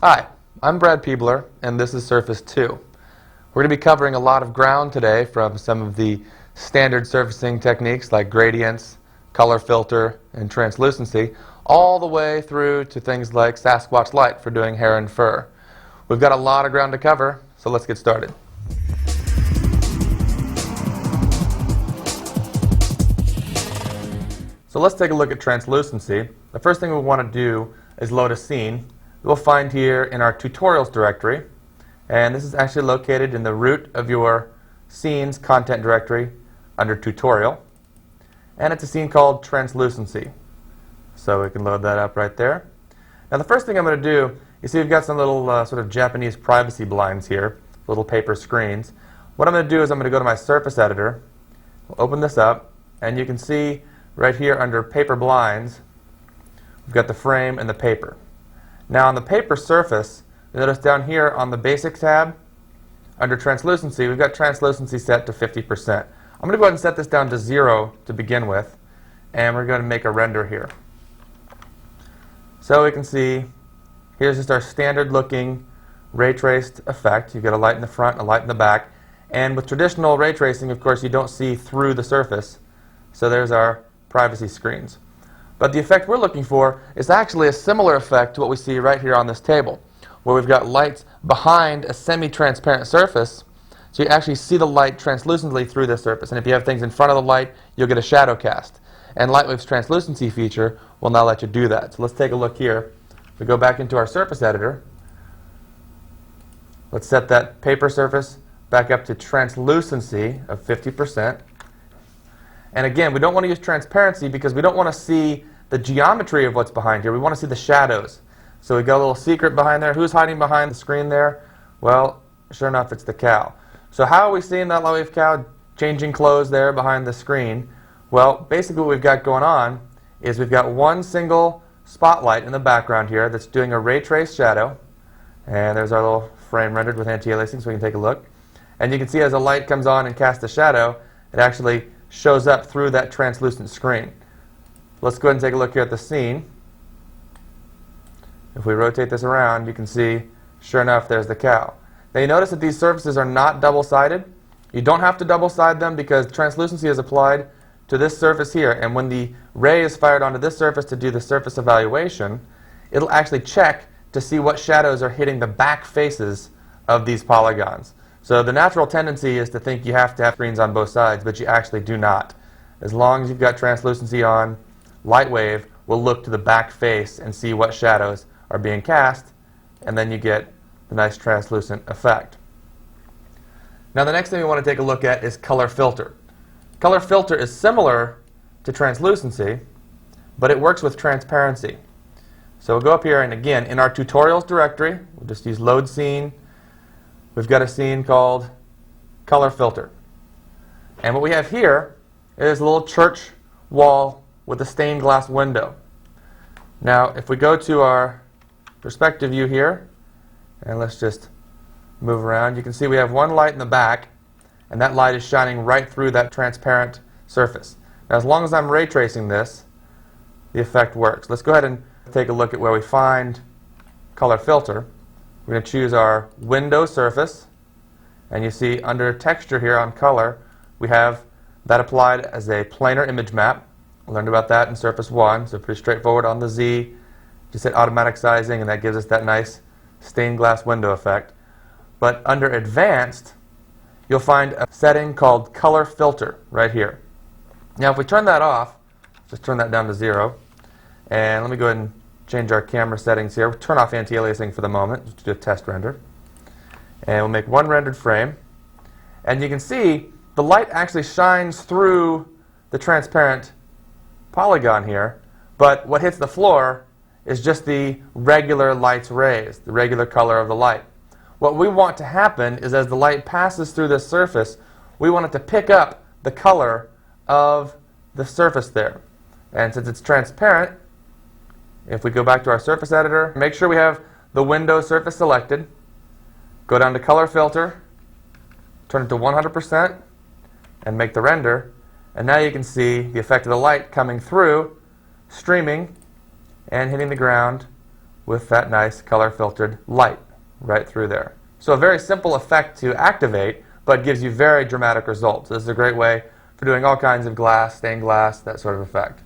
Hi, I'm Brad Peebler, and this is Surface 2. We're going to be covering a lot of ground today, from some of the standard surfacing techniques like gradients, color filter, and translucency, all the way through to things like Sasquatch light for doing hair and fur. We've got a lot of ground to cover, so let's get started. So let's take a look at translucency. The first thing we want to do is load a scene. We'll find here in our tutorials directory, and this is actually located in the root of your scenes content directory under tutorial, and it's a scene called translucency. So we can load that up right there. Now the first thing I'm going to do, you see we've got some little sort of Japanese privacy blinds here, little paper screens. What I'm going to do is I'm going to go to my surface editor, we'll open this up, and you can see right here under paper blinds we've got the frame and the paper. Now on the paper surface, you notice down here on the basic tab under translucency, we've got translucency set to 50%. I'm going to go ahead and set this down to 0 to begin with, and we're going to make a render here. So we can see here's just our standard looking ray traced effect. You've got a light in the front and a light in the back, and with traditional ray tracing, of course, you don't see through the surface. So there's our privacy screens. But the effect we're looking for is actually a similar effect to what we see right here on this table, where we've got lights behind a semi-transparent surface, so you actually see the light translucently through this surface. And if you have things in front of the light, you'll get a shadow cast. And LightWave's translucency feature will now let you do that. So let's take a look here. If we go back into our surface editor, let's set that paper surface back up to translucency of 50%. And again, we don't want to use transparency because we don't want to see the geometry of what's behind here. We want to see the shadows. So we got a little secret behind there. Who's hiding behind the screen there? Well, sure enough, it's the cow. So how are we seeing that LightWave cow changing clothes there behind the screen? Well, basically what we've got going on is we've got one single spotlight in the background here that's doing a ray trace shadow. And there's our little frame rendered with anti-aliasing, so we can take a look. And you can see as the light comes on and casts a shadow, it actually shows up through that translucent screen. Let's go ahead and take a look here at the scene. If we rotate this around, you can see, sure enough, there's the cow. Now you notice that these surfaces are not double-sided. You don't have to double-side them because translucency is applied to this surface here, and when the ray is fired onto this surface to do the surface evaluation, it'll actually check to see what shadows are hitting the back faces of these polygons. So the natural tendency is to think you have to have screens on both sides, but you actually do not. As long as you've got translucency on, LightWave will look to the back face and see what shadows are being cast, and then you get the nice translucent effect. Now the next thing we want to take a look at is color filter. Color filter is similar to translucency, but it works with transparency. So we'll go up here, and again, in our tutorials directory, we'll just use load scene. We've got a scene called color filter. And what we have here is a little church wall with a stained glass window. Now, if we go to our perspective view here, and let's just move around, you can see we have one light in the back, and that light is shining right through that transparent surface. Now, as long as I'm ray tracing this, the effect works. Let's go ahead and take a look at where we find color filter. We're going to choose our window surface, and you see under texture here on color, we have that applied as a planar image map. We learned about that in Surface 1, so pretty straightforward on the Z. Just hit automatic sizing, and that gives us that nice stained glass window effect. But under advanced, you'll find a setting called color filter right here. Now if we turn that off, just turn that down to 0, and let me go ahead and change our camera settings here. We'll turn off anti-aliasing for the moment, just to do a test render. And we'll make one rendered frame. And you can see the light actually shines through the transparent polygon here, but what hits the floor is just the regular light's rays, the regular color of the light. What we want to happen is as the light passes through this surface, we want it to pick up the color of the surface there. And since it's transparent, if we go back to our surface editor, make sure we have the window surface selected, go down to color filter, turn it to 100%, and make the render. And now you can see the effect of the light coming through, streaming, and hitting the ground with that nice color filtered light right through there. So a very simple effect to activate, but gives you very dramatic results. This is a great way for doing all kinds of glass, stained glass, that sort of effect.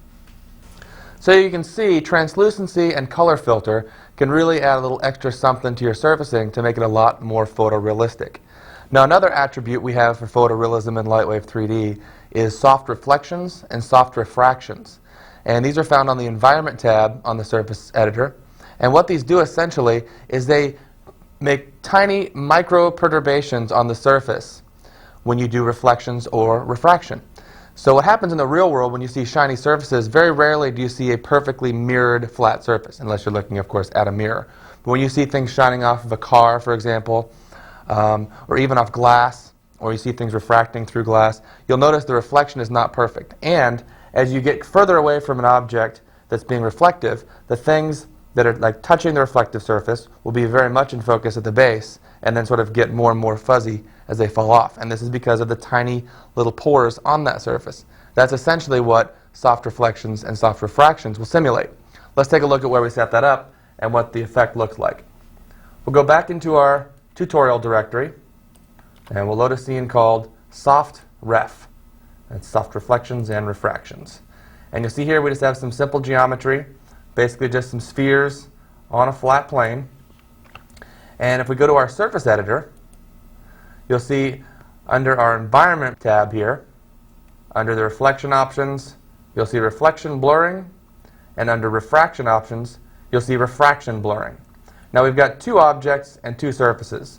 So you can see translucency and color filter can really add a little extra something to your surfacing to make it a lot more photorealistic. Now another attribute we have for photorealism in LightWave 3D is soft reflections and soft refractions. And these are found on the Environment tab on the Surface Editor. And what these do essentially is they make tiny micro perturbations on the surface when you do reflections or refraction. So what happens in the real world when you see shiny surfaces, very rarely do you see a perfectly mirrored flat surface, unless you're looking, of course, at a mirror. But when you see things shining off of a car, for example, or even off glass, or you see things refracting through glass, you'll notice the reflection is not perfect. And as you get further away from an object that's being reflective, the things that are like touching the reflective surface will be very much in focus at the base and then sort of get more and more fuzzy as they fall off. And this is because of the tiny little pores on that surface. That's essentially what soft reflections and soft refractions will simulate. Let's take a look at where we set that up and what the effect looks like. We'll go back into our tutorial directory and we'll load a scene called Soft Ref. That's soft reflections and refractions. And you'll see here we just have some simple geometry, basically just some spheres on a flat plane. And if we go to our Surface Editor, you'll see under our Environment tab here, under the reflection options, you'll see reflection blurring, and under refraction options, you'll see refraction blurring. Now we've got two objects and two surfaces.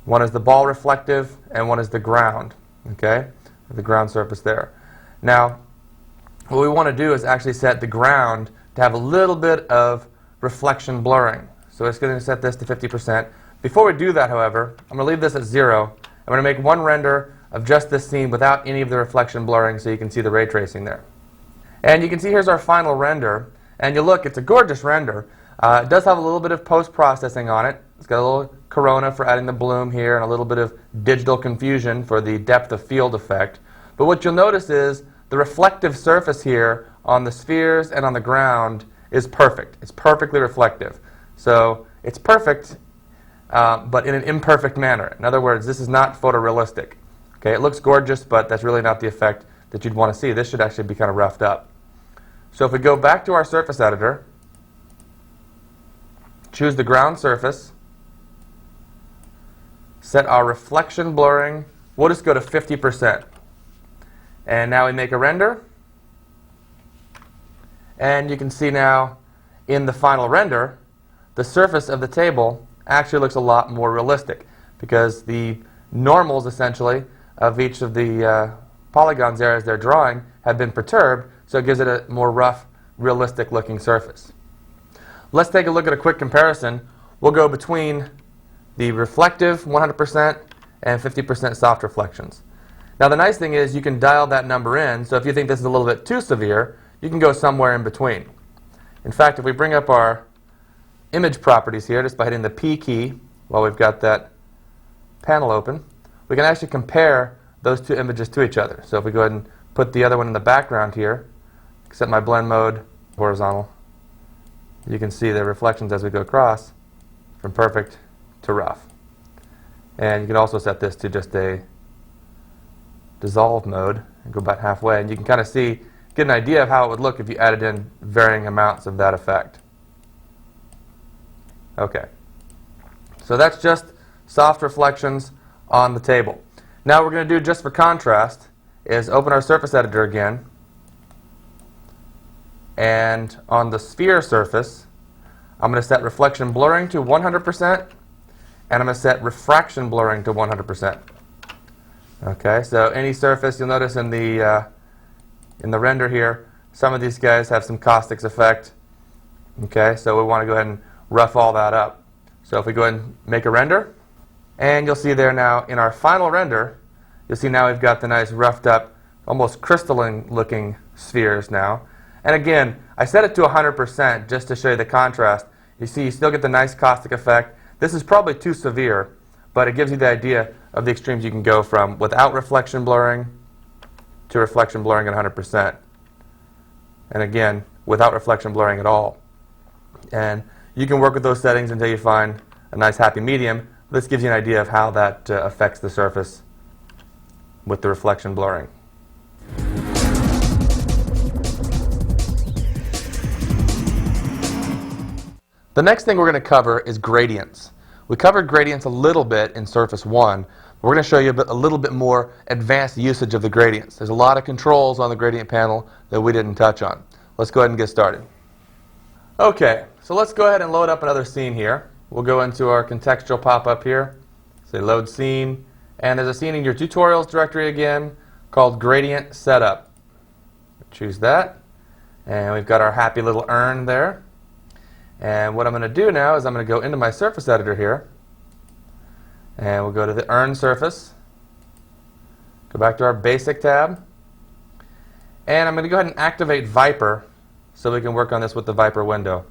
One is the ball reflective and one is the ground, okay? The ground surface there. Now, what we want to do is actually set the ground to have a little bit of reflection blurring. So it's going to set this to 50%. Before we do that, however, I'm going to leave this at 0. I'm going to make one render of just this scene without any of the reflection blurring so you can see the ray tracing there. And you can see here's our final render. And you look, it's a gorgeous render. It does have a little bit of post-processing on it. It's got a little corona for adding the bloom here and a little bit of digital confusion for the depth of field effect. But what you'll notice is the reflective surface here on the spheres and on the ground is perfect. It's perfectly reflective. So it's perfect, but in an imperfect manner. In other words, this is not photorealistic. Okay, it looks gorgeous, but that's really not the effect that you'd want to see. This should actually be kind of roughed up. So if we go back to our Surface Editor, choose the ground surface, set our reflection blurring, we'll just go to 50%. And now we make a render. And you can see now in the final render, the surface of the table actually looks a lot more realistic because the normals, essentially, of each of the polygons there as they're drawing have been perturbed, so it gives it a more rough, realistic-looking surface. Let's take a look at a quick comparison. We'll go between the reflective 100% and 50% soft reflections. Now the nice thing is you can dial that number in, so if you think this is a little bit too severe, you can go somewhere in between. In fact, if we bring up our image properties here, just by hitting the P key while we've got that panel open, we can actually compare those two images to each other. So if we go ahead and put the other one in the background here, set my blend mode horizontal, you can see the reflections as we go across from perfect to rough. And you can also set this to just a dissolve mode and go about halfway, and you can kind of see, get an idea of how it would look if you added in varying amounts of that effect. Okay, so that's just soft reflections on the table. Now what we're going to do just for contrast is open our Surface Editor again, and on the sphere surface I'm going to set reflection blurring to 100% and I'm going to set refraction blurring to 100%. Okay, so any surface, you'll notice in the render here, some of these guys have some caustics effect. Okay, so we want to go ahead and rough all that up. So if we go ahead and make a render, and you'll see there now in our final render, you'll see now we've got the nice roughed up, almost crystalline looking spheres now. And again, I set it to 100% just to show you the contrast. You see you still get the nice caustic effect. This is probably too severe, but it gives you the idea of the extremes you can go from without reflection blurring to reflection blurring at 100%. And again, without reflection blurring at all. And You can work with those settings until you find a nice happy medium. This gives you an idea of how that affects the surface with the reflection blurring. The next thing we're going to cover is gradients. We covered gradients a little bit in Surface 1. We're going to show you a little bit more advanced usage of the gradients. There's a lot of controls on the gradient panel that we didn't touch on. Let's go ahead and get started. Okay, so let's go ahead and load up another scene here. We'll go into our contextual pop-up here, say load scene, and there's a scene in your tutorials directory again called gradient setup. Choose that, and we've got our happy little urn there. And what I'm going to do now is I'm going to go into my surface editor here, and we'll go to the urn surface, go back to our basic tab, and I'm going to go ahead and activate Viper so we can work on this with the Viper window.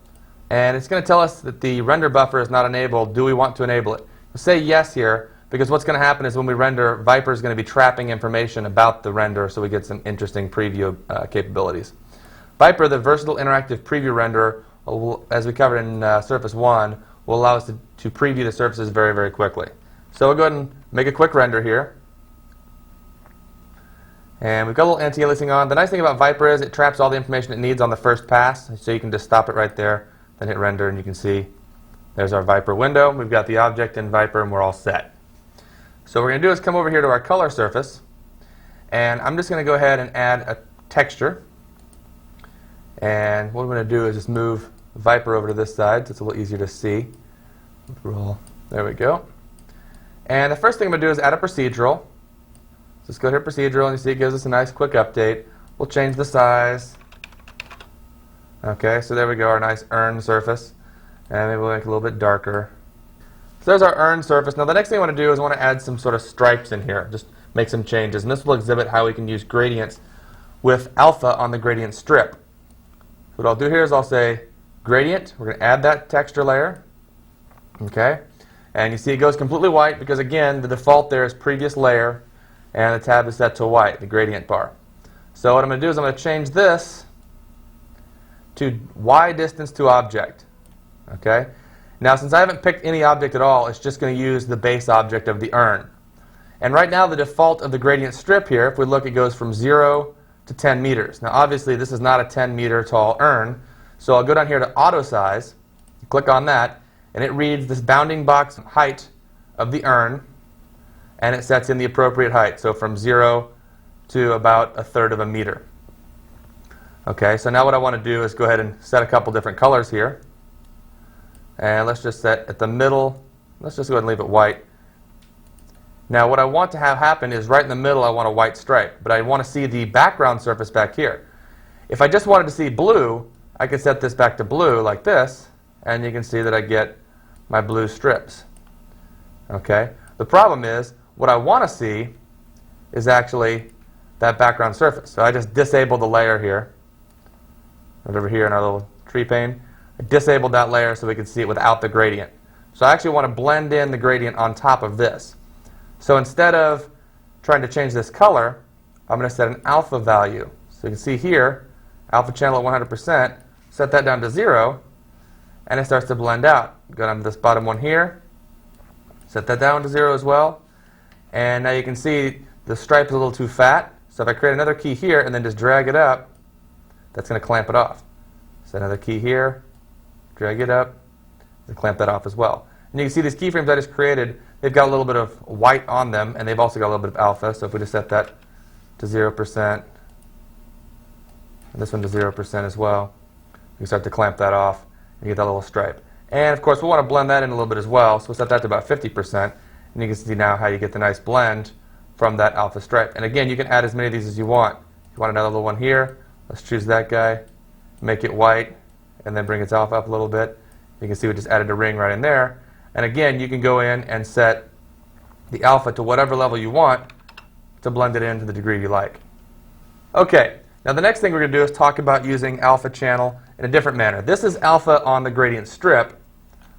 And it's going to tell us that the render buffer is not enabled. Do we want to enable it? We'll say yes here, because what's going to happen is when we render, Viper is going to be trapping information about the render so we get some interesting preview capabilities. Viper, the versatile interactive preview renderer, as we covered in Surface 1, will allow us to preview the surfaces very, very quickly. So we'll go ahead and make a quick render here. And we've got a little anti-aliasing on. The nice thing about Viper is it traps all the information it needs on the first pass, so you can just stop it right there, then hit render, and you can see there's our Viper window. We've got the object in Viper, and we're all set. So what we're going to do is come over here to our color surface, and I'm just going to go ahead and add a texture. And what we're going to do is just move Viper over to this side so it's a little easier to see. There we go. And the first thing I'm going to do is add a procedural. Just go here, procedural, and you see it gives us a nice quick update. We'll change the size. Okay, so there we go, our nice urn surface. And maybe we'll make it a little bit darker. So there's our urn surface. Now the next thing I want to do is I want to add some sort of stripes in here. Just make some changes. And this will exhibit how we can use gradients with alpha on the gradient strip. So what I'll do here is I'll say gradient. We're going to add that texture layer. Okay, and you see it goes completely white because, again, the default there is previous layer, and the tab is set to white, the gradient bar. So what I'm going to do is I'm going to change this to Y distance to object. Okay, now since I haven't picked any object at all, it's just going to use the base object of the urn. And right now the default of the gradient strip here, if we look, it goes from 0 to 10 meters. Now obviously this is not a 10 meter tall urn, so I'll go down here to auto size, click on that, and it reads this bounding box height of the urn, and it sets in the appropriate height, so from 0 to about 1/3 of a meter. Okay, so now what I want to do is go ahead and set a couple different colors here. And let's just set at the middle, let's just go ahead and leave it white. Now what I want to have happen is right in the middle I want a white stripe, but I want to see the background surface back here. If I just wanted to see blue, I could set this back to blue like this, and you can see that I get my blue strips. Okay, the problem is what I want to see is actually that background surface. So I just disabled the layer here, right over here in our little tree pane. I disabled that layer so we could see it without the gradient. So I actually want to blend in the gradient on top of this. So instead of trying to change this color, I'm going to set an alpha value. So you can see here, alpha channel at 100%, set that down to 0, and it starts to blend out. Go down to this bottom one here, set that down to 0 as well, and now you can see the stripe is a little too fat. So if I create another key here and then just drag it up, that's going to clamp it off. So another key here, drag it up, and clamp that off as well. And you can see these keyframes I just created, they've got a little bit of white on them, and they've also got a little bit of alpha. So if we just set that to 0%, and this one to 0% as well, we can start to clamp that off and get that little stripe. And of course we want to blend that in a little bit as well, so we'll set that to about 50%, and you can see now how you get the nice blend from that alpha stripe. And again, you can add as many of these as you want. If you want another little one here, let's choose that guy, make it white, and then bring its alpha up a little bit. You can see we just added a ring right in there. And again, you can go in and set the alpha to whatever level you want to blend it in to the degree you like. Okay, now the next thing we're going to do is talk about using alpha channel in a different manner. This is alpha on the gradient strip,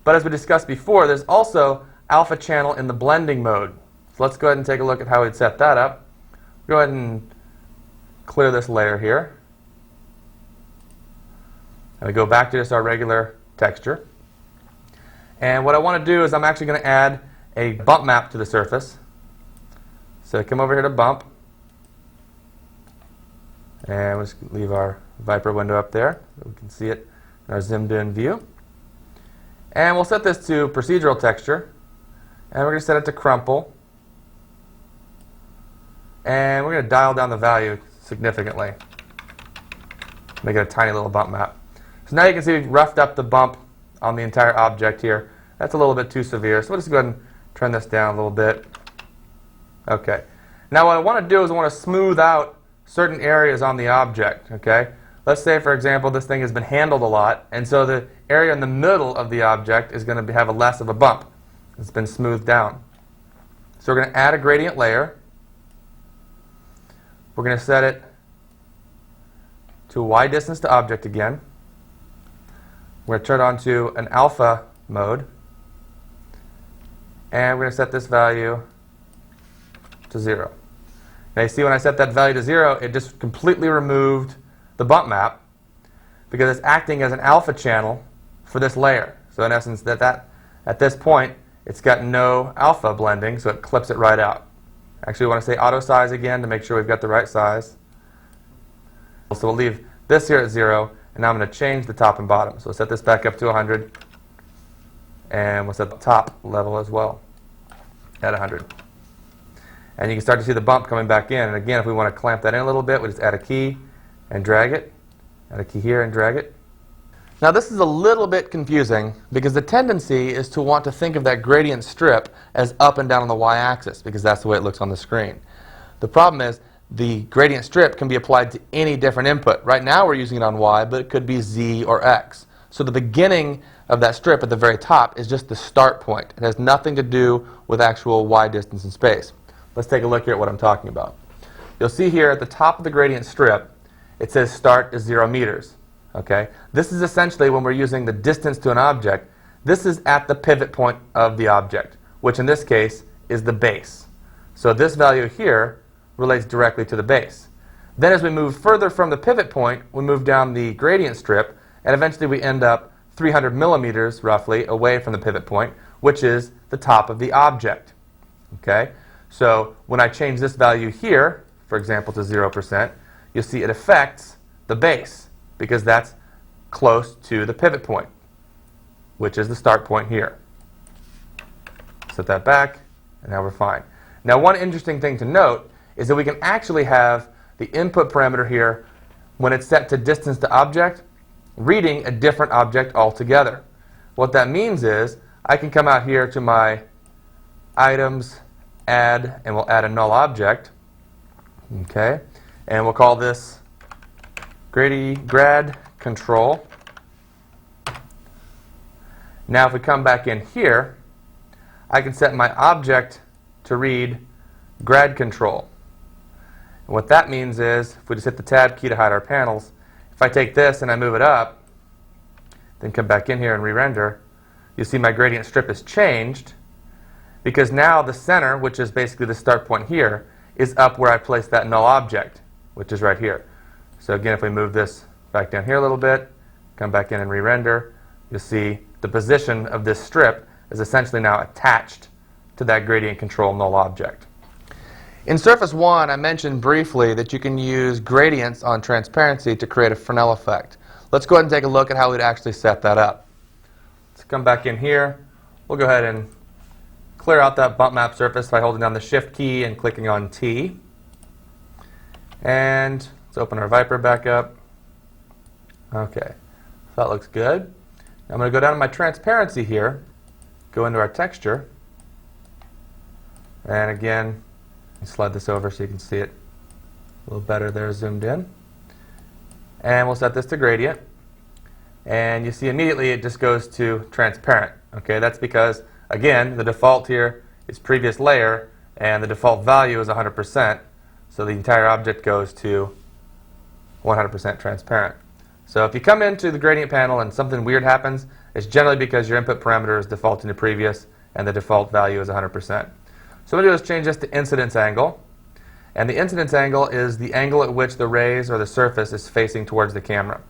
but as we discussed before, there's also alpha channel in the blending mode. So let's go ahead and take a look at how we'd set that up. Go ahead and clear this layer here. And we go back to just our regular texture. And what I want to do is I'm actually going to add a bump map to the surface. So come over here to bump. And we'll just leave our Viper window up there so we can see it in our zoomed in view. And we'll set this to procedural texture. And we're going to set it to crumple. And we're going to dial down the value significantly. Make it a tiny little bump map. So now you can see we've roughed up the bump on the entire object here. That's a little bit too severe, so we'll just go ahead and turn this down a little bit. Okay. Now what I want to do is I want to smooth out certain areas on the object. Okay. Let's say, for example, this thing has been handled a lot, and so the area in the middle of the object is going to have less of a bump. It's been smoothed down. So we're going to add a gradient layer. We're going to set it to Y distance to object again. We're going to turn it on to an alpha mode. And we're going to set this value to 0. Now you see when I set that value to 0, it just completely removed the bump map because it's acting as an alpha channel for this layer. So in essence, at this point, it's got no alpha blending, so it clips it right out. Actually, we want to say auto size again to make sure we've got the right size. So we'll leave this here at 0, and now I'm going to change the top and bottom. So we'll set this back up to 100, and we'll set the top level as well at 100. And you can start to see the bump coming back in. And again, if we want to clamp that in a little bit, we just add a key and drag it. Add a key here and drag it. Now this is a little bit confusing because the tendency is to want to think of that gradient strip as up and down on the y-axis because that's the way it looks on the screen. The problem is the gradient strip can be applied to any different input. Right now we're using it on y, but it could be z or x. So the beginning of that strip at the very top is just the start point. It has nothing to do with actual y distance in space. Let's take a look here at what I'm talking about. You'll see here at the top of the gradient strip it says start is 0 meters. Okay? This is essentially when we're using the distance to an object, this is at the pivot point of the object, which in this case is the base. So this value here relates directly to the base. Then as we move further from the pivot point, we move down the gradient strip, and eventually we end up 300 millimeters roughly away from the pivot point, which is the top of the object. Okay? So when I change this value here, for example to 0%, you'll see it affects the base because that's close to the pivot point, which is the start point here. Set that back, and now we're fine. Now one interesting thing to note is that we can actually have the input parameter here, when it's set to distance to object, reading a different object altogether. What that means is I can come out here to my items, add, and we'll add a null object. Okay, and we'll call this grad control. Now if we come back in here, I can set my object to read grad control. And what that means is, if we just hit the tab key to hide our panels, if I take this and I move it up, then come back in here and re-render, you see my gradient strip is changed because now the center, which is basically the start point here, is up where I placed that null object, which is right here. So again, if we move this back down here a little bit, come back in and re-render, you'll see the position of this strip is essentially now attached to that gradient control null object. In Surface 1, I mentioned briefly that you can use gradients on transparency to create a Fresnel effect. Let's go ahead and take a look at how we'd actually set that up. Let's come back in here. We'll go ahead and clear out that bump map surface by holding down the Shift key and clicking on T. And let's open our Viper back up. Okay, so that looks good. Now I'm going to go down to my transparency here, go into our texture, and again, slide this over so you can see it a little better there zoomed in. And we'll set this to gradient. And you see immediately it just goes to transparent. Okay, that's because, again, the default here is previous layer, and the default value is 100%. So the entire object goes to 100% transparent. So if you come into the gradient panel and something weird happens, it's generally because your input parameter is defaulting to previous, and the default value is 100%. So what I'm going to do is change this to incidence angle. And the incidence angle is the angle at which the rays or the surface is facing towards the camera.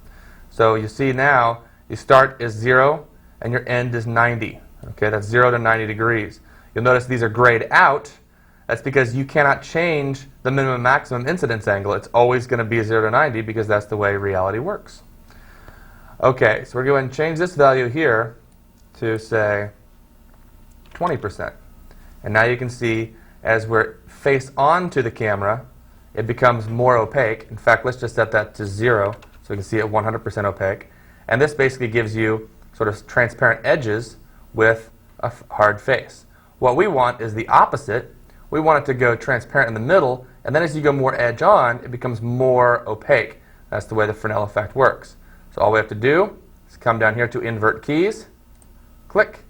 So you see now, your start is 0 and your end is 90. Okay, that's 0 to 90 degrees. You'll notice these are grayed out. That's because you cannot change the minimum maximum incidence angle. It's always going to be 0 to 90 because that's the way reality works. Okay, so we're going to change this value here to, say, 20%. And now you can see as we're face on to the camera, it becomes more opaque. In fact, let's just set that to 0 so we can see it 100% opaque. And this basically gives you sort of transparent edges with a hard face. What we want is the opposite. We want it to go transparent in the middle, and then as you go more edge on, it becomes more opaque. That's the way the Fresnel effect works. So all we have to do is come down here to invert keys, click,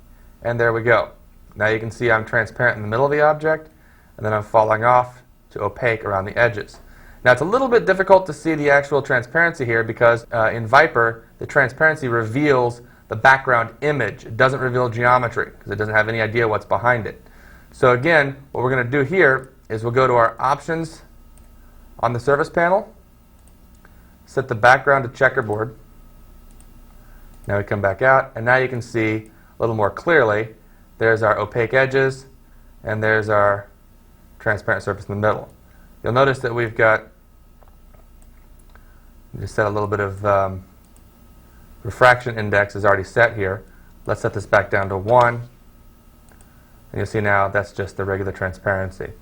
and there we go. Now you can see I'm transparent in the middle of the object, and then I'm falling off to opaque around the edges. Now it's a little bit difficult to see the actual transparency here because in Viper, the transparency reveals the background image. It doesn't reveal geometry because it doesn't have any idea what's behind it. So again, what we're going to do here is we'll go to our options on the surface panel, set the background to checkerboard. Now we come back out, and now you can see a little more clearly. There's our opaque edges, and there's our transparent surface in the middle. You'll notice that we've got, just set a little bit of refraction index is already set here. Let's set this back down to 1. And you'll see now that's just the regular transparency.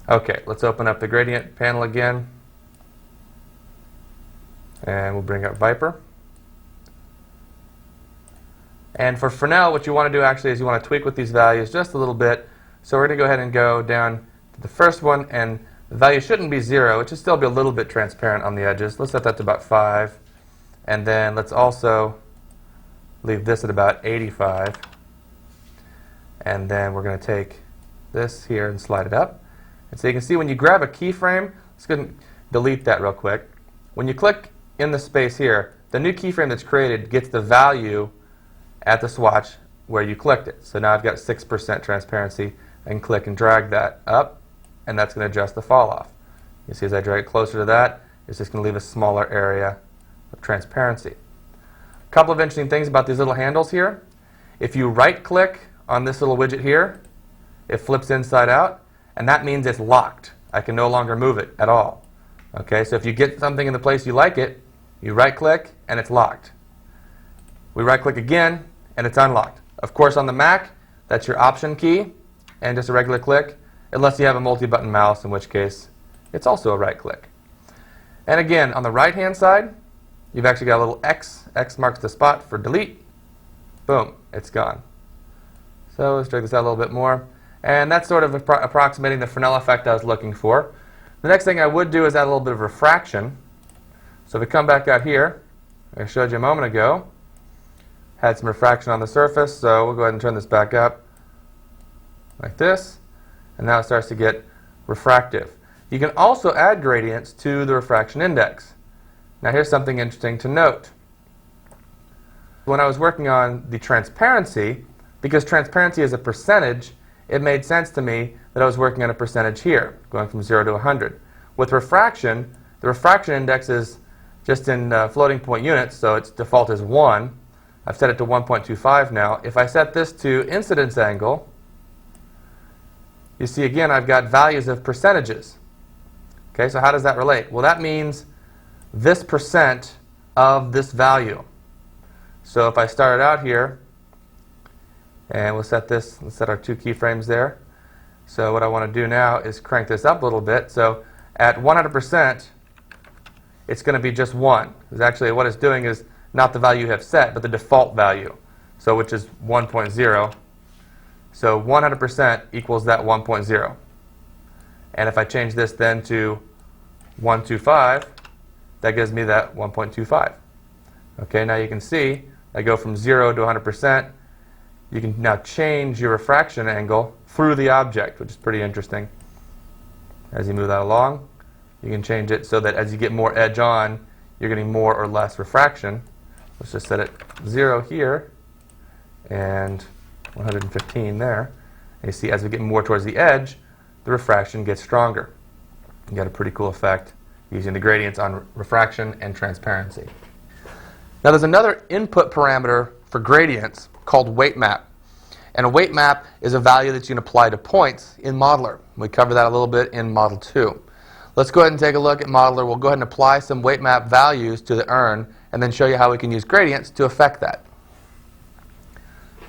Okay, let's open up the gradient panel again. And we'll bring up Viper. And for Fresnel, what you want to do actually is you want to tweak with these values just a little bit. So we're going to go ahead and go down to the first one, and the value shouldn't be 0. It should still be a little bit transparent on the edges. Let's set that to about 5. And then let's also leave this at about 85. And then we're going to take this here and slide it up. And so you can see when you grab a keyframe, let's go ahead and delete that real quick. When you click in the space here, the new keyframe that's created gets the value at the swatch where you clicked it. So now I've got 6% transparency. I can click and drag that up, and that's going to adjust the fall off. You see as I drag it closer to that, it's just going to leave a smaller area of transparency. A couple of interesting things about these little handles here. If you right click on this little widget here, it flips inside out, and that means it's locked. I can no longer move it at all. Okay, so if you get something in the place you like it, you right click and it's locked. We right click again and it's unlocked. Of course on the Mac, that's your option key and just a regular click, unless you have a multi-button mouse, in which case it's also a right click. And again, on the right hand side, you've actually got a little X. X marks the spot for delete. Boom, it's gone. So let's drag this out a little bit more. And that's sort of approximating the Fresnel effect I was looking for. The next thing I would do is add a little bit of refraction. So if we come back out here, I showed you a moment ago, had some refraction on the surface, so we'll go ahead and turn this back up like this, and now it starts to get refractive. You can also add gradients to the refraction index. Now here's something interesting to note. When I was working on the transparency, because transparency is a percentage, it made sense to me that I was working on a percentage here, going from 0 to 100. With refraction, the refraction index is just in floating point units, so its default is 1. I've set it to 1.25 now. If I set this to incidence angle, you see again I've got values of percentages. Okay, so how does that relate? Well, that means this percent of this value. So if I started out here, and we'll set this, let's set our 2 keyframes there. So what I want to do now is crank this up a little bit. So at 100%, it's going to be just 1. Because actually what it's doing is not the value you have set, but the default value, so which is 1.0. So 100% equals that 1.0. And if I change this then to 125, that gives me that 1.25. Okay, now you can see I go from 0 to 100%. You can now change your refraction angle through the object, which is pretty interesting. As you move that along, you can change it so that as you get more edge on, you're getting more or less refraction. Let's just set it 0 here and 115 there. And you see as we get more towards the edge, the refraction gets stronger. You got a pretty cool effect using the gradients on refraction and transparency. Now there's another input parameter for gradients called weight map. And a weight map is a value that you can apply to points in Modeler. We cover that a little bit in Model 2. Let's go ahead and take a look at Modeler. We'll go ahead and apply some weight map values to the urn and then show you how we can use gradients to affect that.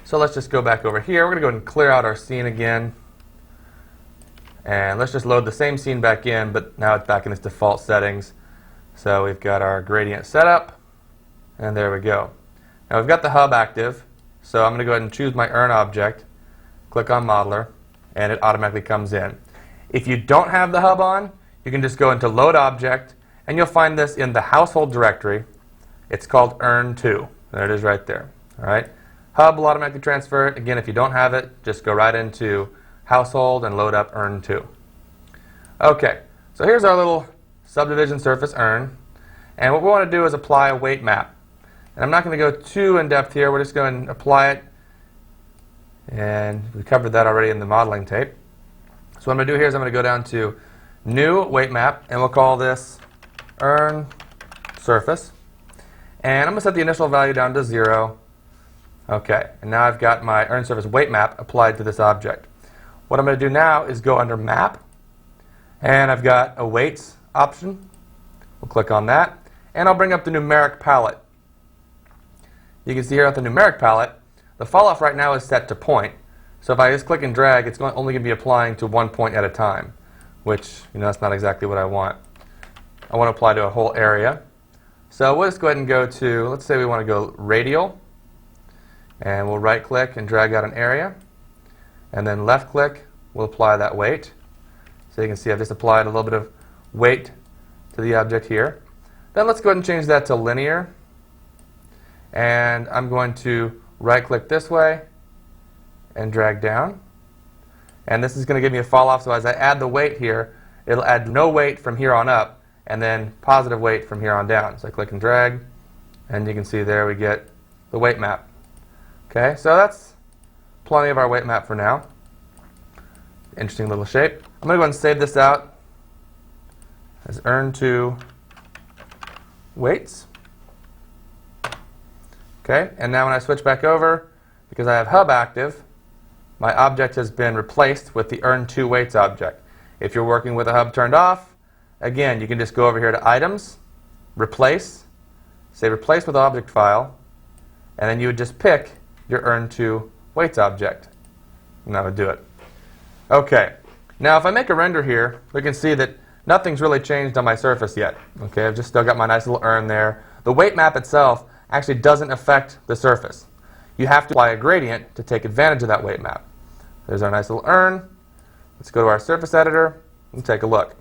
So let's just go back over here. We're going to go ahead and clear out our scene again. And let's just load the same scene back in, but now it's back in its default settings. So we've got our gradient set up, and there we go. Now we've got the hub active, so I'm going to go ahead and choose my urn object, click on Modeler, and it automatically comes in. If you don't have the hub on, you can just go into Load Object, and you'll find this in the Household directory. It's called Urn 2. There it is right there. All right. Hub will automatically transfer it. Again, if you don't have it, just go right into Household and load up Urn 2. Okay, so here's our little subdivision surface urn. And what we want to do is apply a weight map. And I'm not going to go too in-depth here. We're just going to apply it. And we covered that already in the modeling tape. So what I'm going to do here is I'm going to go down to New Weight Map, and we'll call this Urn Surface. And I'm going to set the initial value down to 0. Okay, and now I've got my urn surface weight map applied to this object. What I'm going to do now is go under Map, and I've got a weights option. We'll click on that, and I'll bring up the numeric palette. You can see here at the numeric palette, the fall off right now is set to point. So if I just click and drag, it's only going to be applying to 1 point at a time, which, that's not exactly what I want. I want to apply to a whole area. So we'll just go ahead and go to, let's say we want to go radial, and we'll right click and drag out an area, and then left click, we'll apply that weight. So you can see I've just applied a little bit of weight to the object here. Then let's go ahead and change that to linear, and I'm going to right click this way and drag down, and this is going to give me a fall off. So as I add the weight here, it'll add no weight from here on up and then positive weight from here on down. So I click and drag, and you can see there we get the weight map. Okay, so that's plenty of our weight map for now. Interesting little shape. I'm going to go ahead and save this out as Urn 2 weights. Okay, and now when I switch back over, because I have hub active, my object has been replaced with the Urn 2 weights object. If you're working with a hub turned off, again, you can just go over here to Items, Replace, say Replace with Object File, and then you would just pick your Urn 2 weights object, and that would do it. Okay, now if I make a render here, we can see that nothing's really changed on my surface yet. Okay, I've just still got my nice little urn there. The weight map itself actually doesn't affect the surface. You have to apply a gradient to take advantage of that weight map. There's our nice little urn. Let's go to our surface editor and take a look.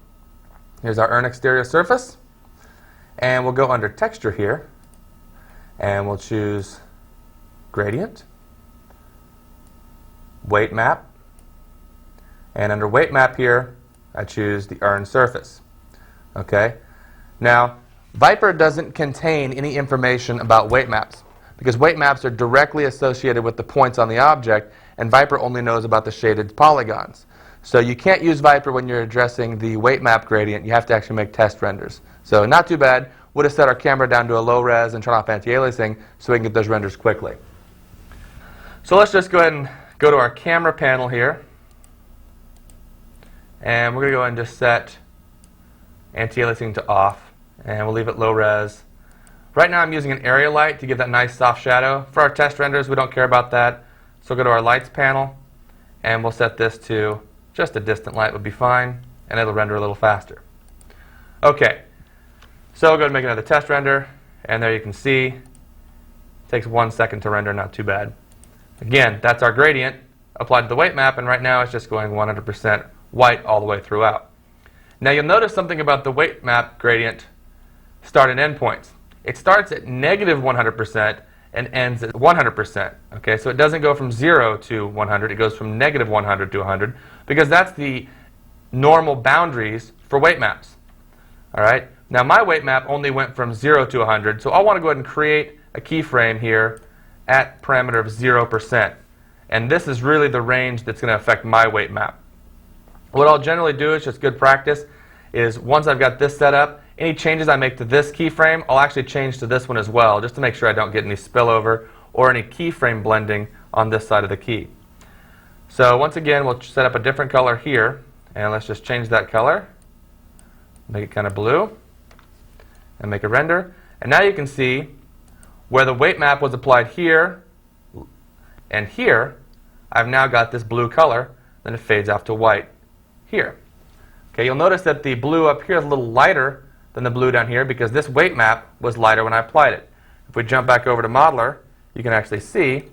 Here's our urn exterior surface, and we'll go under texture here, and we'll choose gradient, weight map, and under weight map here, I choose the urn surface. Okay. Now, Viper doesn't contain any information about weight maps because weight maps are directly associated with the points on the object, and Viper only knows about the shaded polygons. So you can't use Viper when you're addressing the weight map gradient. You have to actually make test renders. So not too bad. We'll just set our camera down to a low res and turn off anti-aliasing so we can get those renders quickly. So let's just go ahead and go to our camera panel here. And we're going to go ahead and just set anti-aliasing to off, and we'll leave it low res. Right now I'm using an area light to give that nice soft shadow. For our test renders, we don't care about that. So we'll go to our lights panel, and we'll set this to just a distant light would be fine, and it'll render a little faster. Okay, so we'll go ahead and make another test render, and there you can see it takes 1 second to render, not too bad. Again, that's our gradient applied to the weight map, and right now it's just going 100% white all the way throughout. Now you'll notice something about the weight map gradient start and end points. It starts at negative 100% and ends at 100%. Okay, so it doesn't go from 0 to 100, it goes from negative 100 to 100 because that's the normal boundaries for weight maps. All right, now my weight map only went from 0 to 100, so I want to go ahead and create a keyframe here at parameter of 0%. And this is really the range that's going to affect my weight map. What I'll generally do is just good practice is once I've got this set up, any changes I make to this keyframe, I'll actually change to this one as well, just to make sure I don't get any spillover or any keyframe blending on this side of the key. So once again, we'll set up a different color here, and let's just change that color, make it kind of blue, and make a render. And now you can see where the weight map was applied here and here, I've now got this blue color, then it fades off to white here. Okay, you'll notice that the blue up here is a little lighter than the blue down here because this weight map was lighter when I applied it. If we jump back over to Modeler, you can actually see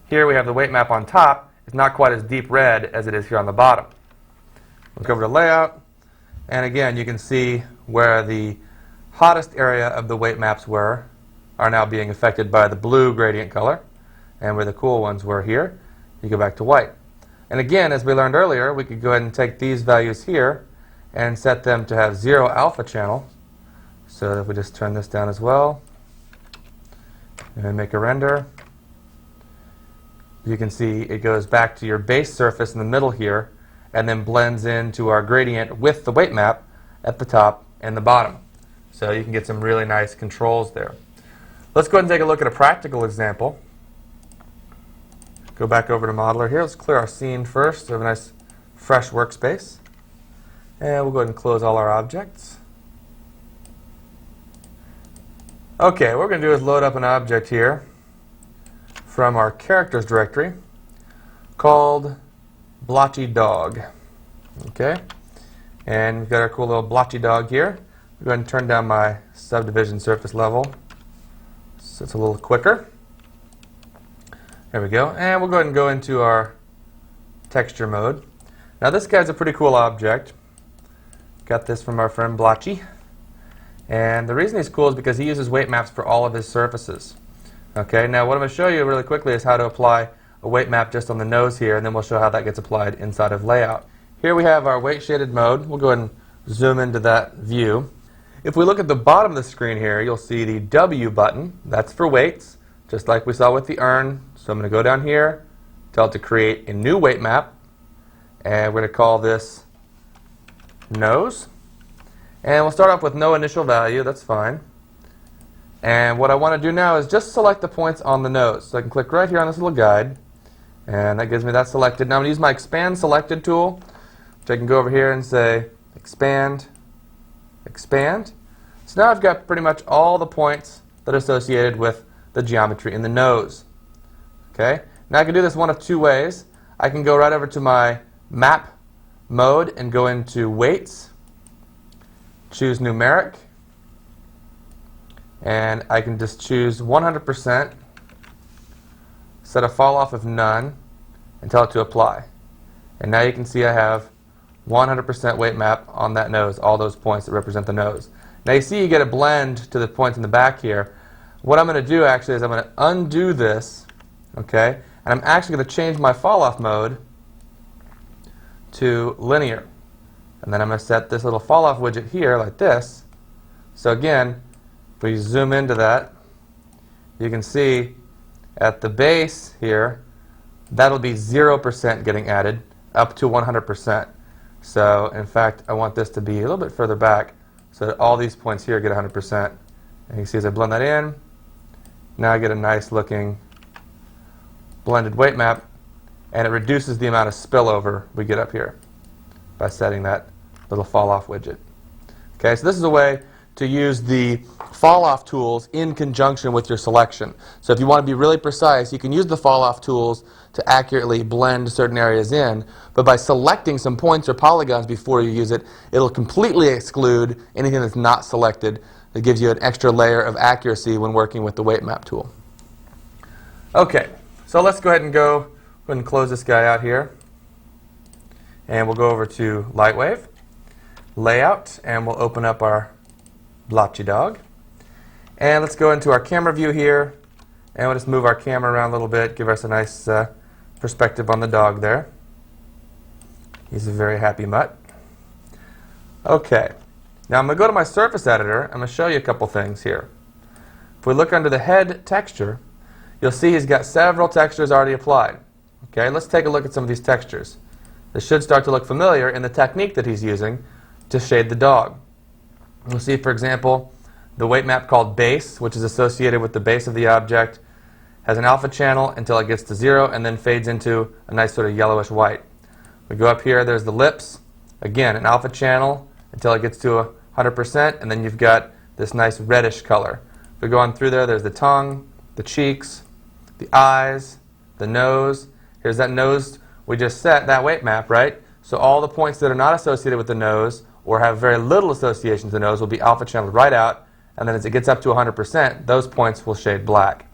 here we have the weight map on top. It's not quite as deep red as it is here on the bottom. Look over to Layout, and again you can see where the hottest area of the weight maps are now being affected by the blue gradient color, and where the cool ones were here, you go back to white. And again, as we learned earlier, we could go ahead and take these values here and set them to have 0 alpha channel. So if we just turn this down as well, and then make a render, you can see it goes back to your base surface in the middle here, and then blends into our gradient with the weight map at the top and the bottom. So you can get some really nice controls there. Let's go ahead and take a look at a practical example. Go back over to Modeler here. Let's clear our scene first so we have a nice fresh workspace. And we'll go ahead and close all our objects. Okay, what we're going to do is load up an object here from our characters directory called Blotchy Dog. Okay, and we've got our cool little blotchy dog here. I'll go ahead and turn down my subdivision surface level so it's a little quicker. There we go, and we'll go ahead and go into our texture mode. Now this guy's a pretty cool object. Got this from our friend Blotchy, and the reason he's cool is because he uses weight maps for all of his surfaces. Okay, now what I'm going to show you really quickly is how to apply a weight map just on the nose here, and then we'll show how that gets applied inside of Layout. Here we have our weight shaded mode. We'll go ahead and zoom into that view. If we look at the bottom of the screen here, you'll see the W button. That's for weights, just like we saw with the urn. So I'm going to go down here, tell it to create a new weight map, and we're going to call this nose. And we'll start off with no initial value. That's fine. And what I want to do now is just select the points on the nose. So I can click right here on this little guide, and that gives me that selected. Now I'm going to use my Expand Selected tool, which I can go over here and say Expand, Expand. So now I've got pretty much all the points that are associated with the geometry in the nose. Okay. Now I can do this one of two ways. I can go right over to my Map mode and go into Weights, choose Numeric, and I can just choose 100%, set a fall off of none, and tell it to apply. And now you can see I have 100% weight map on that nose, all those points that represent the nose. Now you see you get a blend to the points in the back here. What I'm going to do actually is I'm going to undo this, okay, and I'm actually going to change my fall off mode to linear. And then I'm going to set this little fall off widget here like this. So again, if we zoom into that, you can see at the base here, that'll be 0% getting added up to 100%. So in fact, I want this to be a little bit further back so that all these points here get 100%. And you can see as I blend that in, now I get a nice looking blended weight map, and it reduces the amount of spillover we get up here by setting that little fall off widget. Okay, so this is a way to use the fall off tools in conjunction with your selection. So if you want to be really precise, you can use the fall off tools to accurately blend certain areas in, but by selecting some points or polygons before you use it, it'll completely exclude anything that's not selected. It gives you an extra layer of accuracy when working with the weight map tool. Okay, so let's go ahead and close this guy out here. And we'll go over to LightWave, Layout, and we'll open up our Blotchy Dog. And let's go into our camera view here, and we'll just move our camera around a little bit, give us a nice perspective on the dog there. He's a very happy mutt. Okay, now I'm going to go to my surface editor. I'm going to show you a couple things here. If we look under the head texture, you'll see he's got several textures already applied. Okay, let's take a look at some of these textures. This should start to look familiar in the technique that he's using to shade the dog. We'll see, for example, the weight map called base, which is associated with the base of the object, has an alpha channel until it gets to 0 and then fades into a nice sort of yellowish white. We go up here, there's the lips. Again, an alpha channel until it gets to 100%, and then you've got this nice reddish color. If we go on through there, there's the tongue, the cheeks, the eyes, the nose. Here's that nose we just set, that weight map, right? So all the points that are not associated with the nose or have very little association to the nose will be alpha channeled right out, and then as it gets up to 100%, those points will shade black.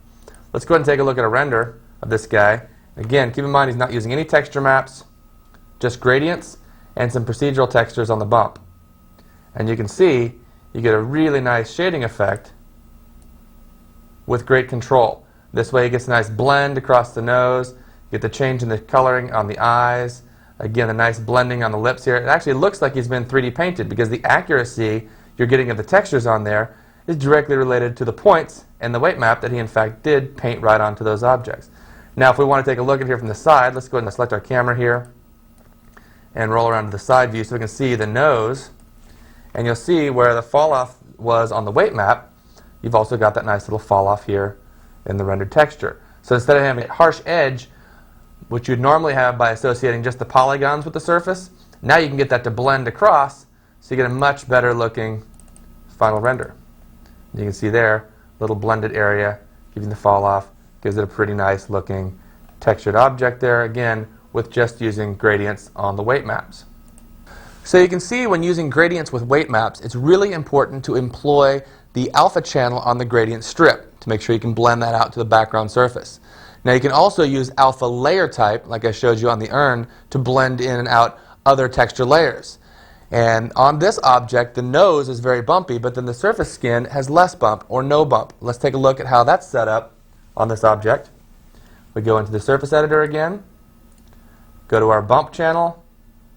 Let's go ahead and take a look at a render of this guy. Again, keep in mind he's not using any texture maps, just gradients and some procedural textures on the bump. And you can see you get a really nice shading effect with great control. This way it gets a nice blend across the nose, you get the change in the coloring on the eyes, again the nice blending on the lips here. It actually looks like he's been 3D painted because the accuracy you're getting of the textures on there is directly related to the points and the weight map that he in fact did paint right onto those objects. Now if we want to take a look at here from the side, let's go ahead and select our camera here and roll around to the side view so we can see the nose, and you'll see where the fall off was on the weight map. You've also got that nice little fall off here in the rendered texture. So instead of having a harsh edge, which you'd normally have by associating just the polygons with the surface, now you can get that to blend across so you get a much better looking final render. You can see there, little blended area, giving the fall off, gives it a pretty nice looking textured object there, again, with just using gradients on the weight maps. So you can see when using gradients with weight maps, it's really important to employ the alpha channel on the gradient strip to make sure you can blend that out to the background surface. Now you can also use alpha layer type, like I showed you on the urn, to blend in and out other texture layers. And on this object, the nose is very bumpy, but then the surface skin has less bump or no bump. Let's take a look at how that's set up on this object. We go into the surface editor again, go to our bump channel,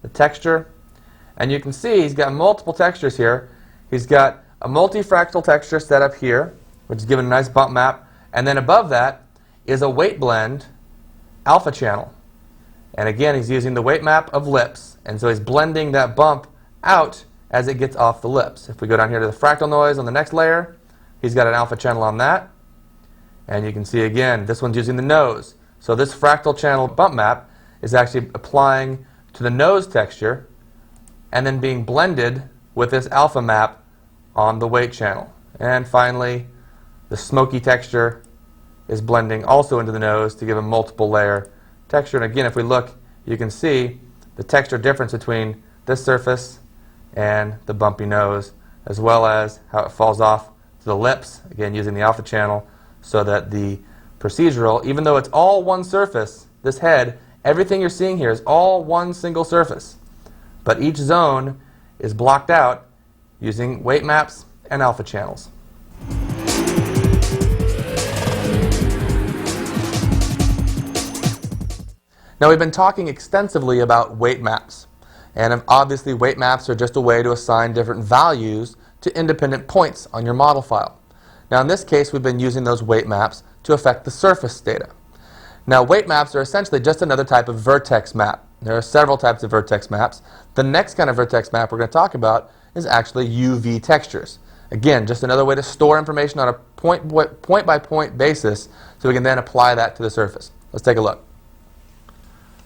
the texture, and you can see he's got multiple textures here. He's got a multi-fractal texture set up here, which is given a nice bump map, and then above that is a weight blend alpha channel. And again, he's using the weight map of lips, and so he's blending that bump out as it gets off the lips. If we go down here to the fractal noise on the next layer, he's got an alpha channel on that. And you can see again, this one's using the nose. So this fractal channel bump map is actually applying to the nose texture and then being blended with this alpha map on the weight channel. And finally, the smoky texture is blending also into the nose to give a multiple layer texture. And again, if we look, you can see the texture difference between this surface and the bumpy nose, as well as how it falls off to the lips, again using the alpha channel, so that the procedural, even though it's all one surface, this head, everything you're seeing here is all one single surface. But each zone is blocked out using weight maps and alpha channels. Now we've been talking extensively about weight maps. And obviously weight maps are just a way to assign different values to independent points on your model file. Now in this case we've been using those weight maps to affect the surface data. Now weight maps are essentially just another type of vertex map. There are several types of vertex maps. The next kind of vertex map we're going to talk about is actually UV textures. Again, just another way to store information on a point-by-point basis so we can then apply that to the surface. Let's take a look.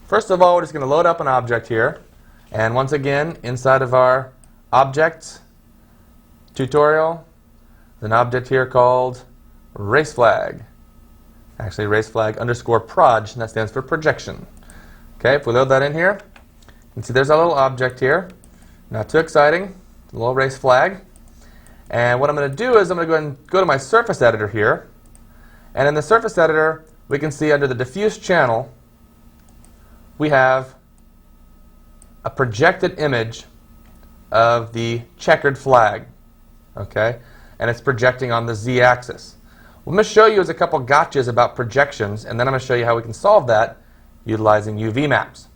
First of all, we're just going to load up an object here. And once again, inside of our objects tutorial, there's an object here called race flag. Actually, race flag underscore proj, and that stands for projection. Okay, if we load that in here, you can see there's a little object here. Not too exciting, a little race flag. And what I'm going to do is I'm going to go ahead and go to my surface editor here. And in the surface editor, we can see under the diffuse channel, we have a projected image of the checkered flag. Okay, and it's projecting on the z-axis. What I'm going to show you is a couple gotchas about projections, and then I'm going to show you how we can solve that utilizing UV maps.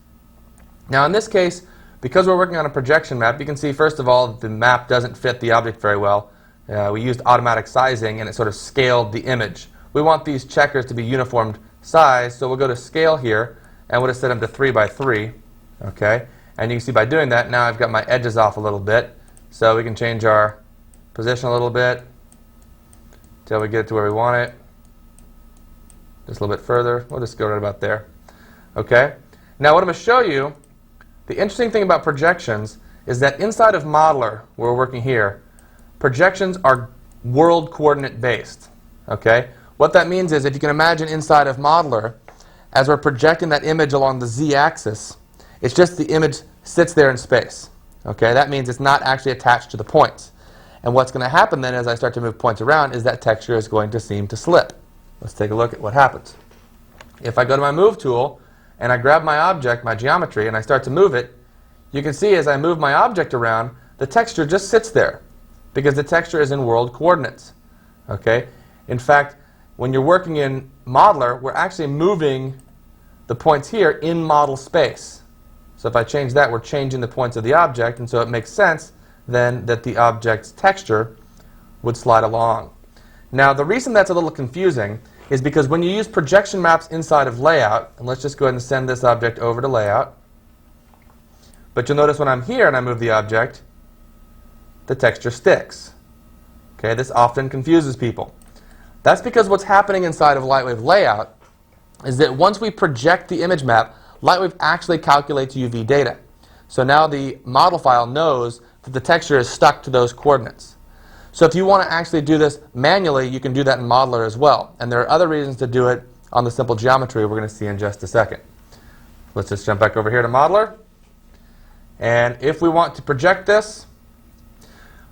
Now in this case, because we're working on a projection map, you can see first of all the map doesn't fit the object very well. We used automatic sizing and it sort of scaled the image. We want these checkers to be uniform size, so we'll go to scale here and we'll just set them to 3 by 3. Okay, and you can see by doing that now I've got my edges off a little bit, so we can change our position a little bit until we get it to where we want it. just a little bit further. We'll just go right about there. Okay? Now what I'm going to show you, the interesting thing about projections is that inside of Modeler, where we're working here, projections are world coordinate based. Okay? What that means is if you can imagine inside of Modeler, as we're projecting that image along the z-axis, it's just the image sits there in space. Okay? That means it's not actually attached to the points. And what's going to happen then as I start to move points around is that texture is going to seem to slip. Let's take a look at what happens. If I go to my Move tool and I grab my object, my geometry, and I start to move it, you can see as I move my object around, the texture just sits there because the texture is in world coordinates. Okay? In fact, when you're working in Modeler, we're actually moving the points here in model space. So if I change that, we're changing the points of the object, and so it makes sense then that the object's texture would slide along. Now the reason that's a little confusing is because when you use projection maps inside of layout, and let's just go ahead and send this object over to layout, but you'll notice when I'm here and I move the object, the texture sticks. Okay, this often confuses people. That's because what's happening inside of LightWave layout is that once we project the image map, LightWave actually calculates UV data. So now the model file knows that the texture is stuck to those coordinates. So if you want to actually do this manually, you can do that in Modeler as well. And there are other reasons to do it on the simple geometry we're going to see in just a second. Let's just jump back over here to Modeler. And if we want to project this,